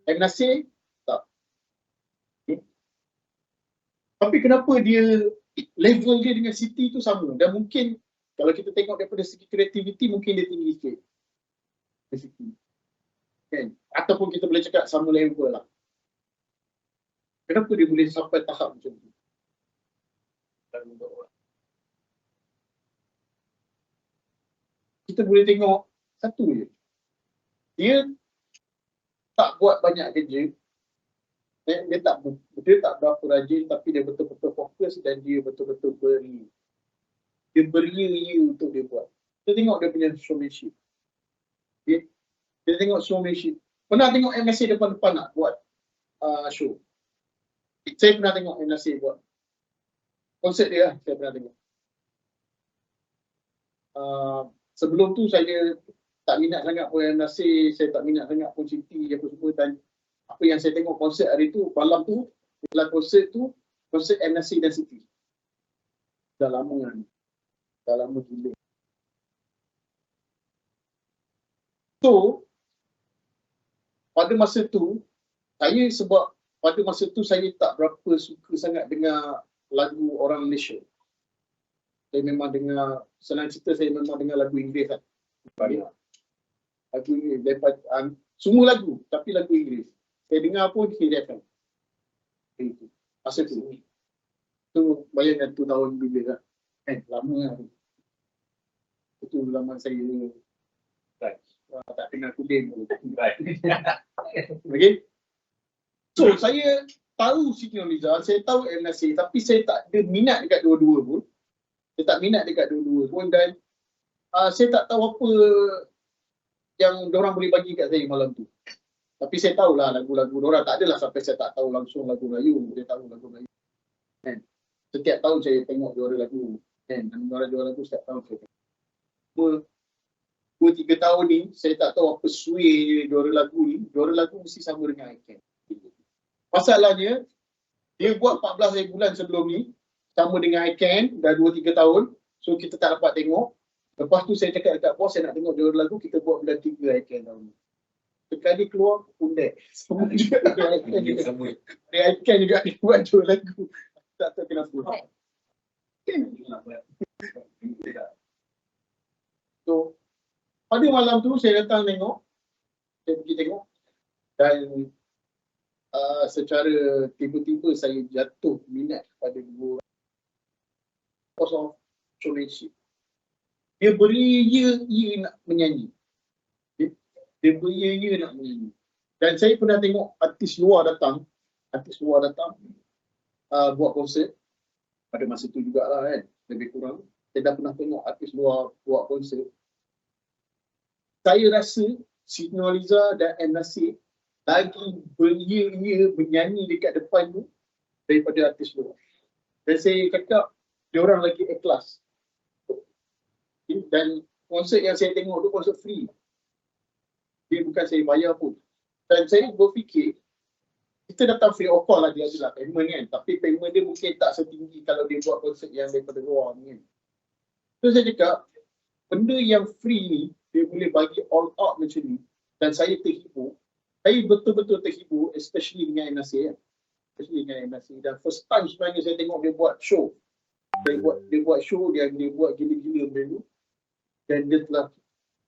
M. Nasir tak. Okay. Tapi kenapa dia level dia dengan Siti tu sama? Dan mungkin kalau kita tengok daripada segi kreativiti mungkin dia tinggi sikit. Siti. Kan? Ataupun kita boleh cakap sama level lah. Kenapa dia boleh sampai tahap macam tu? Kita boleh tengok satu je. Dia tak buat banyak kerja. Dia tak berapa rajin tapi dia betul-betul fokus dan dia betul-betul beri. Dia beria untuk dia buat. Kita tengok dia punya showmanship. Okay? Kita tengok showmanship. Pernah tengok M. Nasir depan-depan nak buat show. Saya pernah tengok M. Nasir buat konsert dia, saya pernah tengok. Sebelum tu saya tak minat sangat pun M. Nasir, saya tak minat sangat pun Siti apa semua, dan apa yang saya tengok konsert hari tu, malam tu, dalam konsert tu, konsert M. Nasir dan Siti. Dah lama kan. Dah lama gila. So, pada masa tu, pada masa tu saya tak berapa suka sangat dengar lagu orang Malaysia. Saya memang dengar, senang cerita saya memang dengar lagu Inggeris lah. Lagu Inggeris, daripada, semua lagu, tapi lagu Inggeris. Saya dengar pun Hit FM. Itu. Masa tu. Tu bayangkan tu tahun bila lah. Lama lah. Itu zaman saya tak kenal kudim. Okay. So saya tahu Siti Nurhaliza, saya tahu M. Nasir, tapi saya tak ada minat dekat dua-dua pun. Saya tak minat dekat dua-dua pun, dan saya tak tahu apa yang diorang boleh bagi kat saya malam tu. Tapi saya tahulah lagu-lagu diorang, tak adalah sampai saya tak tahu langsung lagu Melayu. Saya tahu lagu Melayu. Kan? Setiap tahun saya tengok diorang lagu. Kan? Diorang lagu setiap tahun saya tengok. 2-3 tahun ni, saya tak tahu apa sway diorang lagu ni. Diorang lagu mesti sama dengan Icon. Masalahnya, dia buat 14 bulan sebelum ni, sama dengan Icon, dah 2-3 tahun. So kita tak dapat tengok. Lepas tu saya cakap dekat bos, saya nak tengok diorang lagu, kita buat bulan 3 Icon tahun ni. Sekali keluar, undek. Semua juga Icon juga. Dia Icon juga dia buat diorang lagu. Tak tahu kenapa. So, pada malam tu saya datang tengok, saya pergi tengok, dan secara tiba-tiba saya jatuh minat pada dua orang. Because of showmanship. Dia beria nak menyanyi. Dia beria nak menyanyi. Dan saya pernah tengok artis luar datang buat konsert pada masa tu jugalah kan, lebih kurang. Saya dah pernah tengok artis luar buat konsert. Saya rasa Siti Nurhaliza dan M. Nasir lagi beria menyanyi dekat depan tu daripada artis luar. Dan saya cakap, diorang lagi ikhlas. Dan konsert yang saya tengok tu konsert free. Dia bukan saya bayar pun. Dan saya berfikir, kita datang free of cost lah, dia adalah payment kan. Tapi payment dia mungkin tak setinggi kalau dia buat konsert yang daripada luar ni kan. So saya cakap, benda yang free ni, dia boleh bagi all out macam ni. Dan saya terhibur. Saya betul-betul terhibur, especially dengan MNC. Especially dengan MNC. Dan first time sebenarnya saya tengok dia buat show. Dia buat show, dia buat gila-gila benda tu. Dan dia telah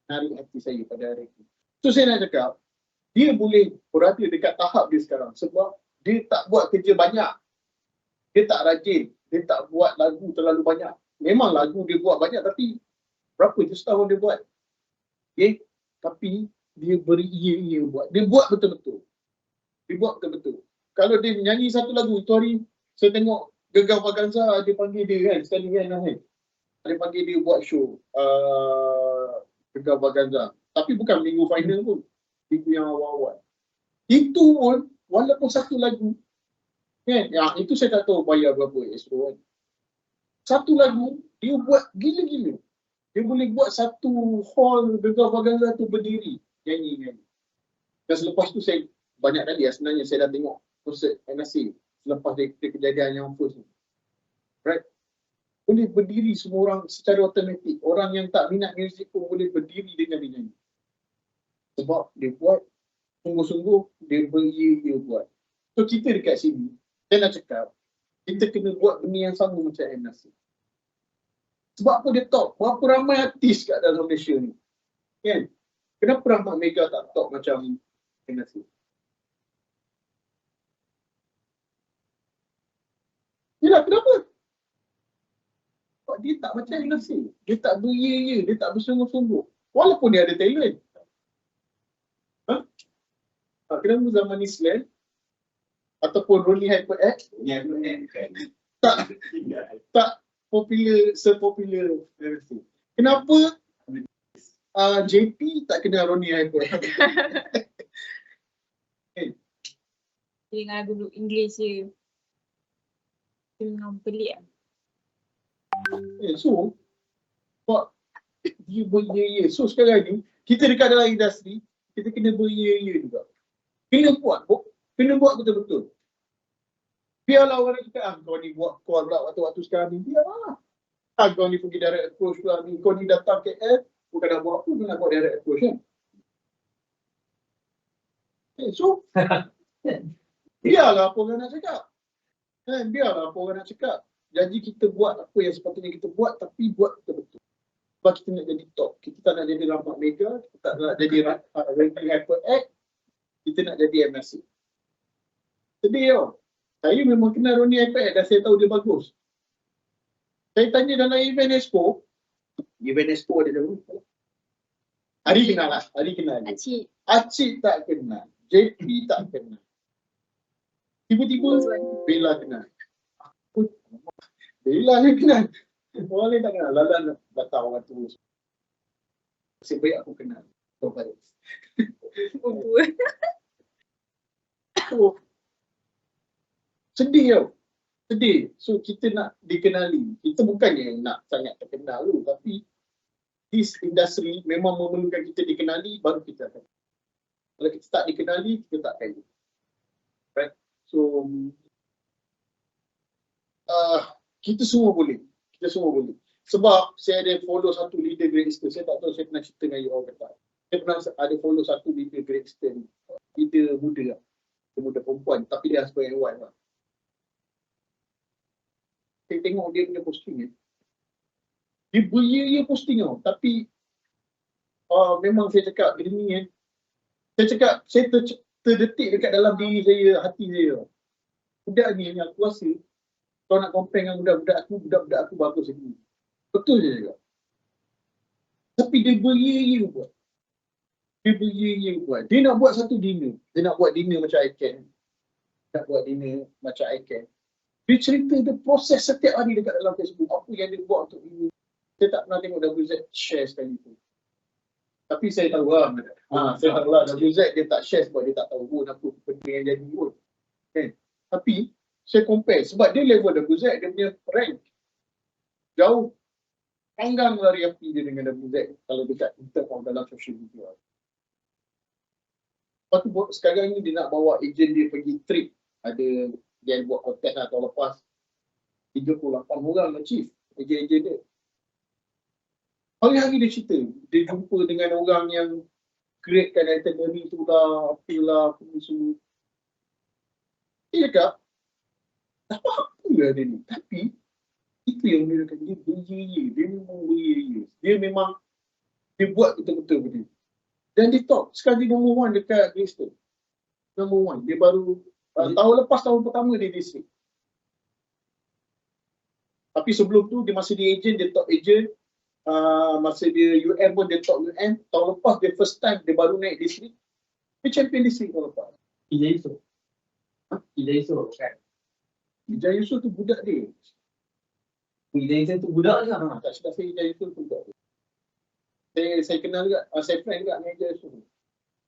menarik hati saya pada hari itu. So saya nak cakap, dia boleh berada dekat tahap dia sekarang sebab dia tak buat kerja banyak. Dia tak rajin. Dia tak buat lagu terlalu banyak. Memang lagu dia buat banyak tapi berapa je setahun dia buat. Okay? Tapi dia beria-ia buat. Dia buat betul-betul. Dia buat betul-betul. Kalau dia nyanyi satu lagu, itu hari saya tengok Gegar Vaganza dia panggil dia kan, sekali kan. Dia panggil dia buat show Gegar Vaganza. Tapi bukan minggu final pun. Minggu yang awal-awal. Itu pun, walaupun satu lagu, kan, yang itu saya tak tahu bayar berapa extra kan. Satu lagu, dia buat gila-gila. Dia boleh buat satu hall Gegar Vaganza tu berdiri. Nyanyi. Dan selepas tu saya, banyak kali sebenarnya saya dah tengok konsert NSC selepas dari kejadian yang first ni. Right? Boleh berdiri semua orang secara automatik. Orang yang tak minat muzik pun boleh berdiri dengan dia nyanyi. Sebab dia buat, sungguh-sungguh dia beria-ia buat. So kita dekat sini, saya nak cakap, kita kena buat benda yang sama macam NSC. Sebab apa dia top? Berapa ramai artis kat dalam Malaysia ni? Kan? Kenapa Rahmat Mega tak top macam NSC? Yelah, kenapa? Sebab dia tak macam NSC. Dia tak beria-ia, dia tak bersungguh-sungguh. Walaupun dia ada talent. Kenapa zaman Islam ataupun Ronnie HyperX tak popular sepopular NSC? Kenapa JP tak kenal Ronnie HyperX?
Dia dengar lagu English je. Dia memang pelik lah.
So, sebab dia beria-ia. So sekarang ni, kita dekat dalam industri, kita kena beria-ia juga. Kena buat betul-betul. Biarlah orang cakap, kau ni buat call pula waktu-waktu sekarang ni. Biarlah. Kau ni pergi direct approach pula ni. Kau ni datang KL, bukan nak buat apa, kau nak buat direct approach kan. So, biarlah apa orang nak cakap. Biarlah apa orang nak cakap. Jadi kita buat apa yang sepatutnya kita buat, tapi buat betul-betul. Sebab kita nak jadi top. Kita tak nak jadi Rahmat Mega, kita tak nak jadi Ranking HyperX, kita nak jadi MNC. Sedih tau. Saya memang kenal Ronnie HyperX dan saya tahu dia bagus. Saya tanya dalam event Expo ada dulu. Hari kenal lah. Hari kenal. Acik tak kenal. JP tak kenal. Tiba-tiba Bella kenal. Bella ni kenal. Orang lain tak kenal. Lalan datang orang tu. Nasib baik aku kenal. Sedih tau. Sedih. So kita nak dikenali. Kita bukannya nak sangat terkenal dulu. Tapi this industry memang memerlukan kita dikenali baru kita akan. Kalau kita tak dikenali, kita tak akan. Right? So kita semua boleh. Sebab saya ada follow satu leader Great Eastern. Saya tak tahu saya pernah cerita dengan you all ke tak. Saya pernah ada follow satu leader Great Eastern. Leader muda lah. Muda perempuan. Tapi dia husband and wife lah. Saya tengok dia punya posting ni. Dia beria-ia posting tau. Tapi memang saya cakap dia ni kan. Saya cakap saya terdetik dekat dalam diri saya, hati saya. Budak ni yang aku rasa kau nak compare dengan budak-budak aku bagus lagi. Betul je juga. Tapi dia beria-ia buat. Dia nak buat satu dinner. Dia nak buat dinner macam ICANN. Dia cerita dia proses setiap hari dekat dalam Facebook. Apa yang dia buat untuk ini. Saya tak pernah tengok WZ share sekali tu. Tapi saya tahu lah. WZ dia tak share sebab dia tak tahu pun apa benda yang jadi pun. Okay. Tapi saya compare sebab dia level WZ, dia punya rank jauh panggang lari api dia dengan WZ kalau dekat dalam social media. Lepas tu sekarang ni dia nak bawa ejen dia pergi trip. Ada dia buat konten lah tahun lepas. 38 orang achieve ejen-ejen dia. Hari-hari dia cerita, dia jumpa dengan orang yang createkan itinerary tu lah, apalah, apa semua. Dia cakap, tak apa lah dia ni. Tapi, itu yang dia kata, dia beria-ia. Dia memang beria-ia. Dia memang, dia buat betul-betul benda. Dan dia top. Sekarang dia nombor 1 dekat Bristol. Nombor 1. Dia baru, tahun lepas, tahun pertama dia district. Tapi sebelum tu, dia masih dia agent, dia top agent. Masa dia UM pun dia top UM. Tahun lepas, dia first time, dia baru naik district. Dia champion district tahun lepas.
Ija Yusof. Ija Yusof kan?
Ija Yusof tu budak dia.
Ija Yusof tu budak ke?
Tak silap saya Ija Yusof tu budak dia. Saya kenal juga, saya friend juga dengan Ija Yusof.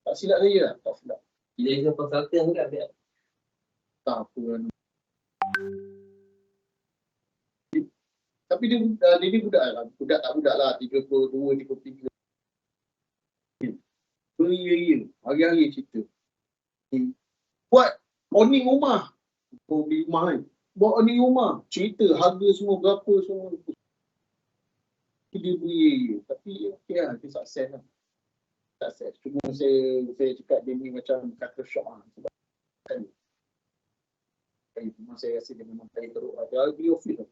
Tak silap saya lah, tak silap.
Ija Yusof consultant ke dia?
Tak apa kan. Tapi dia budak lah. Budak tak budak lah. 32, 33. Beria-ia. Hari-hari cerita. Buat owning rumah. Kau beli rumah kan. Buat owning rumah. Cerita harga semua berapa semua. Dia beria-ia. Tapi okey lah. Dia sukses lah. Sukses. Cuma saya cakap dia ni macam kata shock lah. Sebab kan. Memang saya rasa dia memang kaya teruk lah. Dia beli office lah.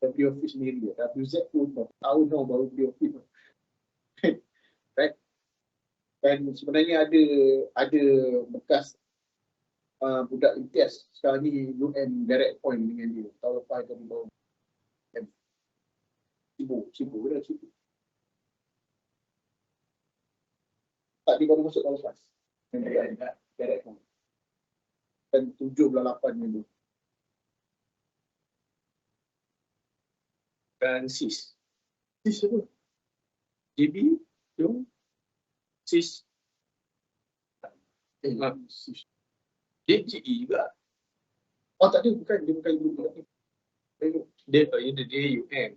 Dia beli office sendiri. WZ pun tahun dah baru beli office. Right? Dan sebenarnya ada bekas budak imtiaz sekarang ni UM direct point dengan dia. Tahun lepas dia baru sibuk dah sibuk. Tak, dia baru masuk tahun lepas. Direct point. Dan 7-8 ni tu. Dan SIS apa? JB, Jom, SIS. SIS. Dia GE juga. Oh tak ada, dia bukan budak ni. Dia UM.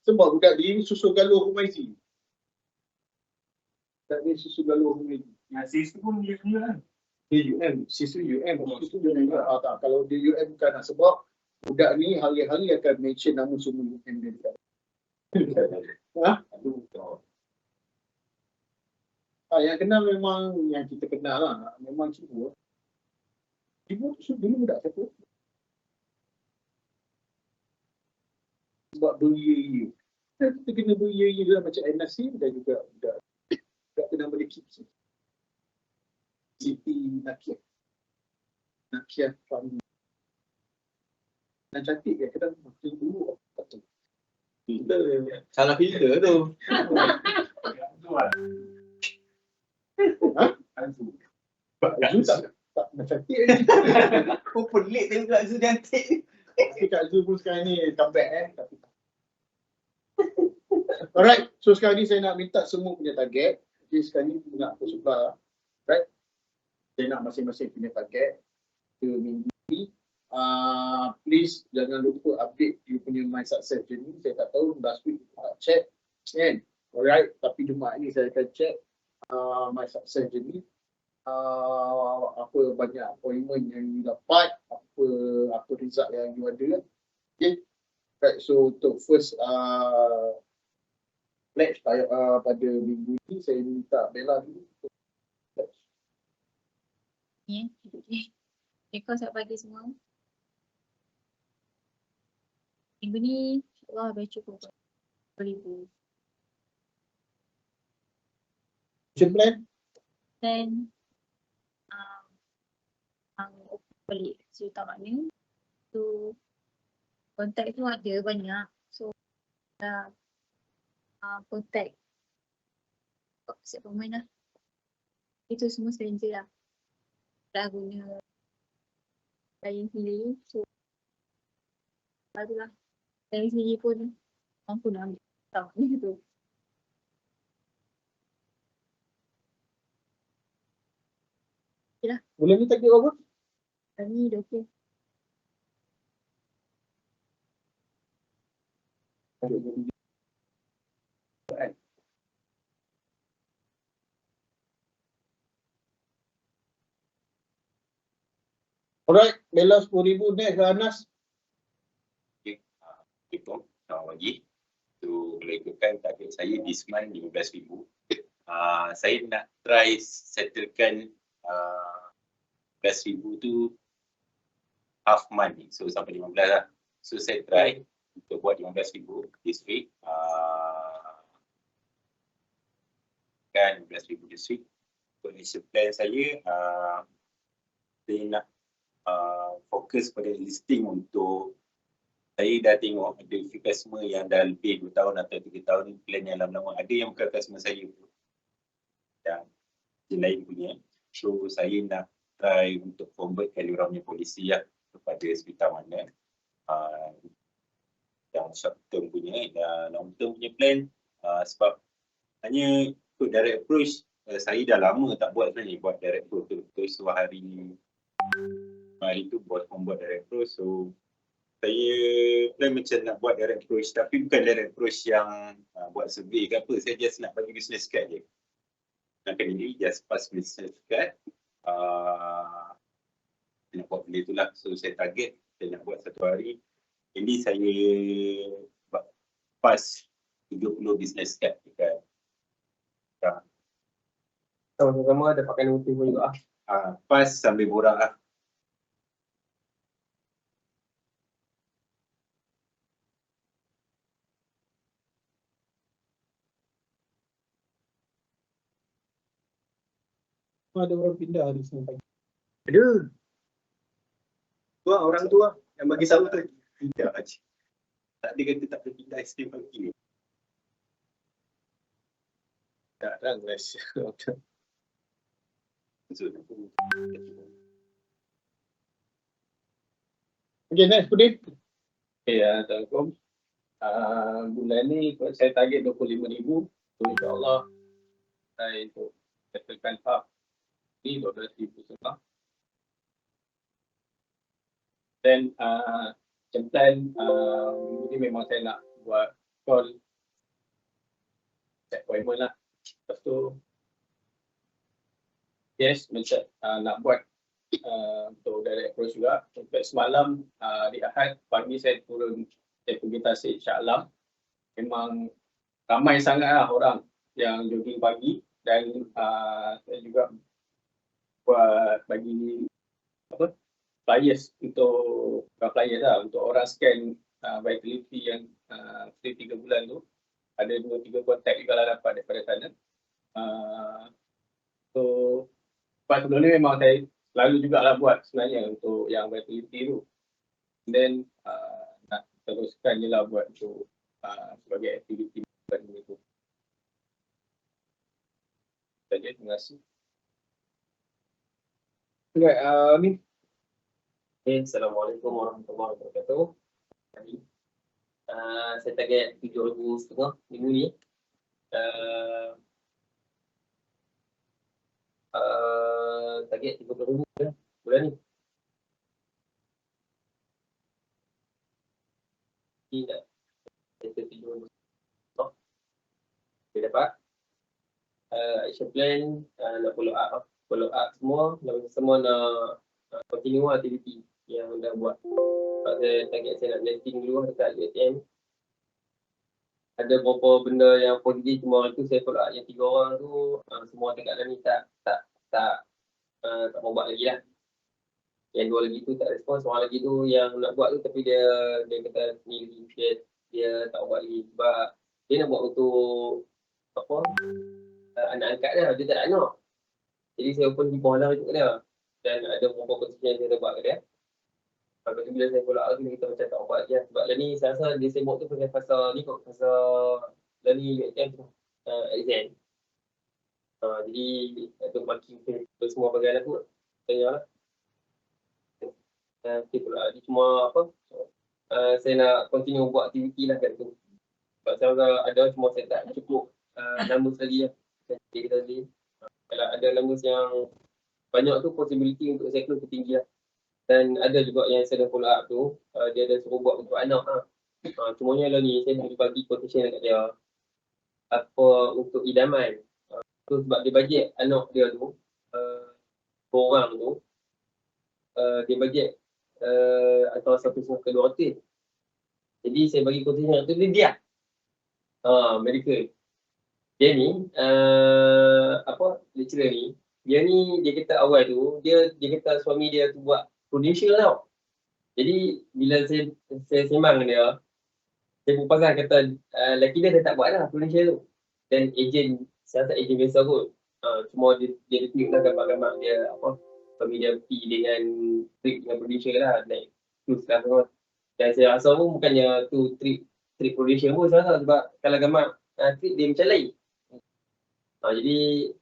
Sebab budak dia ni susu galuh Humaizi. Tak dia susu galuh Humaizi.
SIS tu pun dia punya kan?
Dia UM, SIS tu UM. SIS tu dia juga. Tak, kalau dia UM bukan lah. Sebab budak ni hari-hari akan mention nama semua UM dia. Yang kenal memang yang kita kenal lah. Memang Cibu. Cibu tu dulu budak siapa? Sebab beria-ia. Kita kena beria-ia juga macam NSC dan juga budak kena boleh keep. Siti Nakia Fahmi. Dan cantik ke? Kadang makin dulu tak tahu.
Salah filter tu.
Baju tak cantik lagi.
Kau pelik tengok Kak Zul cantik ni.
Tapi Kak Zul pun sekarang ni comeback tapi. Alright, so sekarang ni saya nak minta semua punya target. Okay, sekarang ni nak aku sebelah. Right? Saya nak masing-masing punya target. Ke minggu ni. Please jangan lupa update you punya My Success Journey. Saya tak tahu last week check. Kan? Alright, tapi Jumaat ni saya akan check My Success Journey. Apa banyak appointment yang you dapat, apa result yang you ada. Okay. Right, so untuk first pledge pada minggu ni saya minta Bella dulu.
Ya, rekod setiap pagi semua. Minggu ni insyaAllah baca cukup 2,000.
Action plan?
Dan balik utamanya tu kontak tu ada banyak, so dah kontak siap pemain lah, itu semua stranger lah, dah guna lain pilih, so barulah dari sini pun mampu nak ambil tahu ni tu.
Bulan ni target berapa?
Ni dah okey.
Alright, Bella 10,000 next Anas.
Itu selamat pagi. Tu kalau ikutkan target saya this month 15,000.
Saya nak try settlekan 11,000 tu half month ni. So sampai 15 lah. So saya try untuk buat 15,000 this week. Kan 15,000 this week. Initial plan saya, saya nak fokus pada listing untuk, saya dah tengok ada few customer yang dah lebih 2 tahun atau 3 tahun plan yang lama-lama. Ada yang bukan customer saya tu, yang lain punya. So saya nak try untuk convertkan diorang punya polisi lah kepada sekitar mana. Yang short term punya dan long term punya plan. Sebab hanya untuk direct approach, saya dah lama tak buat sebenarnya, buat direct approach. So hari tu membuat direct approach. So saya plan macam nak buat direct approach, tapi bukan direct approach yang buat survey ke apa. Saya just nak bagi business card je. Nak kena diri, just pass business card. Saya nak buat benda tu lah. So saya target, saya nak buat satu hari. Ini saya pass 30 business card dekat.
Sama-sama ada pakai notif pun juga.
Pas sambil borak lah.
Ada orang pindah di sini pagi.
Ada. Tu orang tua yang bagi tahu tu. Pindah aja. Tak dia kata tak boleh pindah setiap pagi.
Tak ada Malaysia. Okay, next Pudin.
Okay, Assalamualaikum. Bulan ni saya target 25,000. So insyaAllah saya untuk settlekan hub ni 12,000 setengah. Dan macam plan, minggu ni memang saya nak buat call set appointment lah. Lepas tu yes, macam nak buat untuk direct approach juga. Sampai semalam di Ahad pagi saya turun, saya pergi Tasik Shah Alam. Memang ramai sangat lah orang yang jogging pagi dan saya juga buat bagi flyers untuk flyers lah untuk orang scan vitality yang free 3 bulan tu. Ada 2-3 kontak juga lah dapat daripada sana. So lepas sebelum ni memang saya selalu jugalah buat sebenarnya untuk yang vitality tu. Then nak teruskan je lah buat untuk sebagai aktiviti bulan ni tu. Saja, terima kasih.
Okay, ni.
Assalamualaikum warahmatullahi wabarakatuh. Saya target 7,500 minggu ni. Target 30,000 bulan ni. Tidak. Saya 7,000. Dia dapat. Action plan nak follow up semua. Semua nak continue aktiviti yang dah buat. Sebab saya target saya nak landing dulu dekat UiTM. Ada beberapa benda yang positif, cuma orang tu saya follow up yang 3 orang tu semua dekat dalam ni tak mau buat lagi lah. Yang 2 lagi tu tak respons, orang lagi tu yang nak buat tu tapi dia kata ni dia tak buat lagi sebab dia nak buat untuk anak angkat dia tak nak. Jadi saya pun himbauan untuk dia dan ada beberapa posisi yang saya buat ke dia. Lepas tu bila saya follow up tu kita macam tak buat je sebab lah ni saya rasa dia sibuk tu pasal fasa ni kot, fasa lah ni UiTM tu exam. Jadi untuk marking semua bagian aku tanya lah. Dia cuma saya nak continue buat aktiviti lah kat tu. Sebab saya rasa ada cuma saya tak cukup numbers lagi lah. Kalau ada numbers yang banyak tu possibility untuk saya keluar tinggi lah. Dan ada juga yang saya dah follow up tu, dia ada suruh buat untuk anak lah. Semuanya lah ni, saya boleh bagi quotation dekat dia. Apa untuk idaman. Tu sebab dia bajet anak dia tu, orang tu, dia bajet antara 1.5 ke 200. Jadi saya bagi quotation tu dia. Medical. Dia ni lecturer ni, dia kata awal tu dia kata suami dia tu buat prudential tau. Jadi bila saya sembang dengan dia, saya pun pasal kata lelaki dia tak buat lah prudential tu. Dan saya tak ejen biasa kot. Cuma dia tunjuklah gambar-gambar dia suami dia pergi dengan trip dengan prudential lah, naik cruise lah semua. Dan saya rasa pun bukannya tu trip prudential pun saya rasa, sebab kalau gambar trip dia macam lain. Jadi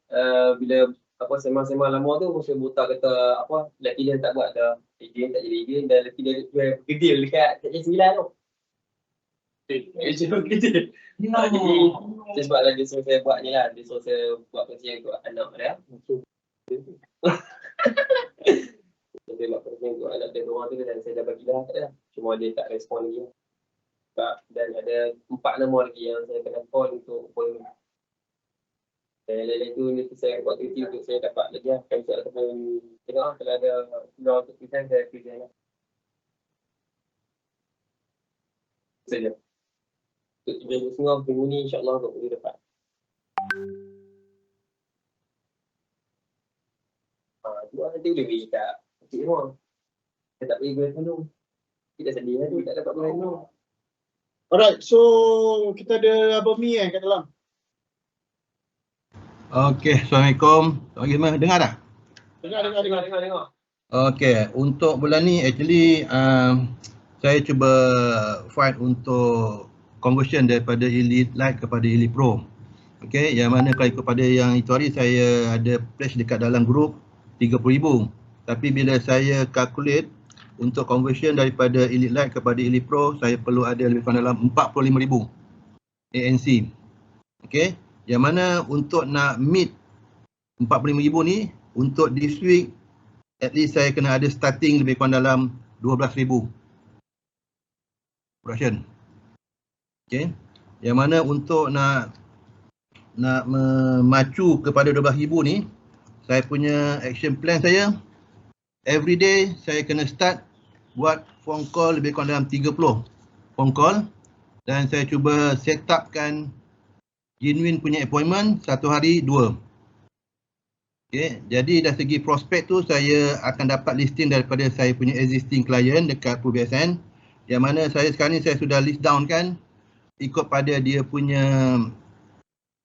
bila sembang-sembang lama tu, saya buta kata lelaki dia tak buat dah ejen, tak jadi ejen, dan lelaki dia jual kedil dekat KJ9 tu. Ejen kedil. Jadi saya sebab dia suruh saya buat ni lah, dia suruh saya buat pensiun untuk anak dia. Saya buat pensiun untuk anak dia orang tu, dan saya dah bagi dah kat dia. Cuma dia tak respon lagi. Dan ada 4 nama lagi yang saya kena call untuk appointment. Lain-lain tu nanti saya buat kerja untuk saya dapat lagi lah. Kalau saya ataupun tengok kalau ada keluar untuk present, saya present lah. Itu saja. Untuk tujuan semua minggu ni insyaAllah untuk boleh dapat. Dua nanti boleh beri kat kecil semua. Saya tak beri bulan penuh. Kita sedih lah tu tak dapat bulan penuh.
Alright, so kita ada Abang Mi kat dalam.
Okey, Assalamualaikum. Bagaimana? Dengar tak?
Dengar.
Okey, untuk bulan ni actually saya cuba fight untuk conversion daripada Elite Lite kepada Elite Pro. Okey, yang mana kalau ikut pada yang itu hari saya ada pledge dekat dalam grup 30,000. Tapi bila saya calculate untuk conversion daripada Elite Lite kepada Elite Pro, saya perlu ada lebih kurang dalam 45,000 ANC. Okey, yang mana untuk nak meet 45,000 ni, untuk this week at least saya kena ada starting lebih kurang dalam 12,000 production. Okey, yang mana untuk nak memacu kepada 12,000 ni, saya punya action plan saya every day saya kena start buat phone call lebih kurang dalam 30 phone call, dan saya cuba set upkan genuine punya appointment satu hari 2. Okay, jadi dari segi prospek tu saya akan dapat listing daripada saya punya existing client dekat ProBSN, yang mana saya sekarang ni saya sudah list down kan ikut pada dia punya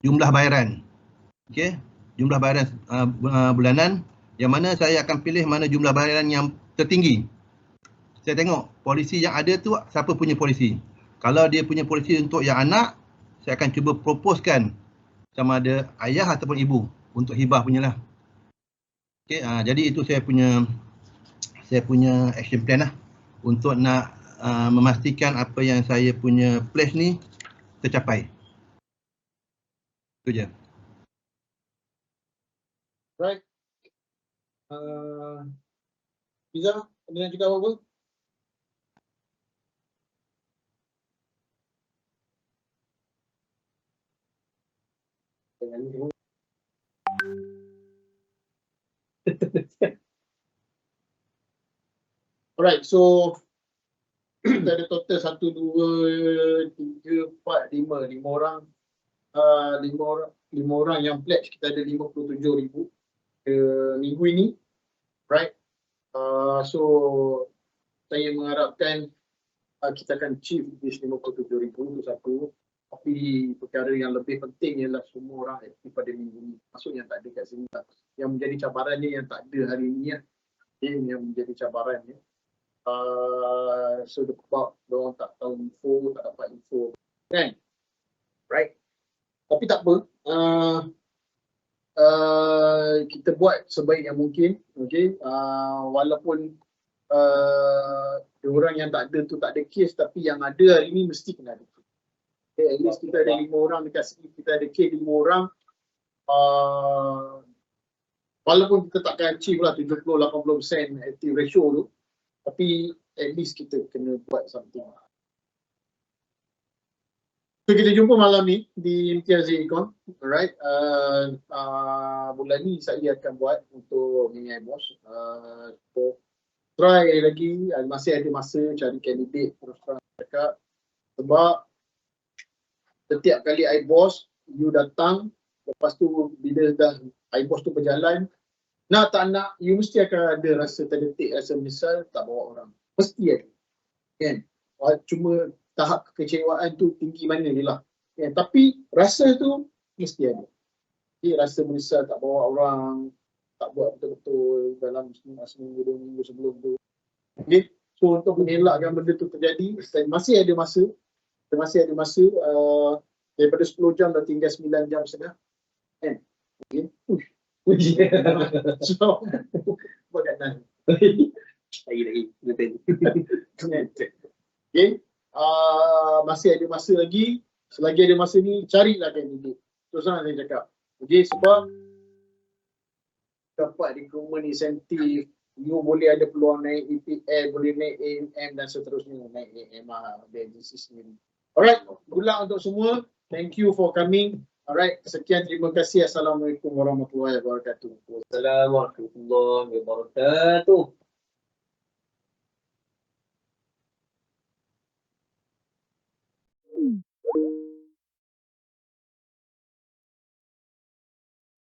jumlah bayaran. Okay, jumlah bayaran bulanan, yang mana saya akan pilih mana jumlah bayaran yang tertinggi. Saya tengok polisi yang ada tu siapa punya polisi. Kalau dia punya polisi untuk yang anak, saya akan cuba proposekan sama ada ayah ataupun ibu untuk hibah punya lah. Okay, jadi itu saya punya action plan lah untuk nak memastikan apa yang saya punya pledge ni tercapai. Itu je.
Right. Izzah, ada nak cakap apa-apa? Alright, so kita ada total 1, 2, 3, 4, 5 orang. 5 orang yang pledge. Kita ada 57,000 minggu ini, right? So saya mengharapkan kita akan achieve this 57,000 itu satu. Tapi perkara yang lebih penting ialah semua orang aktif pada minggu ini. Maksudnya yang tak ada kat sini. Yang menjadi cabaran ni yang tak ada hari ini. Yang menjadi cabaran ni. So sebab diorang tak tahu info, tak dapat info. Kan? Right? Tapi tak apa. Kita buat sebaik yang mungkin. Okay? Walaupun diorang yang tak ada tu tak ada kes, tapi yang ada hari ni mesti kena ada. Okay, at least kita ada 5 orang dekat sini, kita ada kes 5 orang. Walaupun kita takkan achieve lah 70-80% active ratio tu, tapi at least kita kena buat something. So kita jumpa malam ni di Imtiaz Econ. Alright, bulan ni saya akan buat untuk Mini iBoss. So try lagi, masih ada masa cari kandidat terus terang cakap. Sebab setiap kali iBoss you datang, lepas tu bila dah iBoss tu berjalan, nak tak nak, you mesti akan ada rasa terdetik, rasa menyesal tak bawa orang. Mesti ada. Kan? Cuma tahap kekecewaan tu tinggi mana je lah. Kan? Tapi rasa tu mesti ada. Jadi rasa menyesal tak bawa orang, tak buat betul-betul dalam seminggu 2 minggu sebelum tu. Okay? So untuk mengelakkan benda tu terjadi, masih ada masa. Daripada 10 jam dah tinggal 9 jam setengah. Kan? Okay? So, buat kat nan. Lagi. Betul. Okay? Masih ada masa lagi. Selagi ada masa ni, carilah kandidat. Terus saya cakap. Okay, sebab dapat recruitment insentif, you boleh ada peluang naik EPL, boleh naik AMM dan seterusnya, naik AMR, agency sendiri. Alright, good luck untuk semua. Thank you for coming. Alright, sekian, terima kasih. Assalamualaikum warahmatullahi wabarakatuh.
Assalamualaikum warahmatullahi wabarakatuh.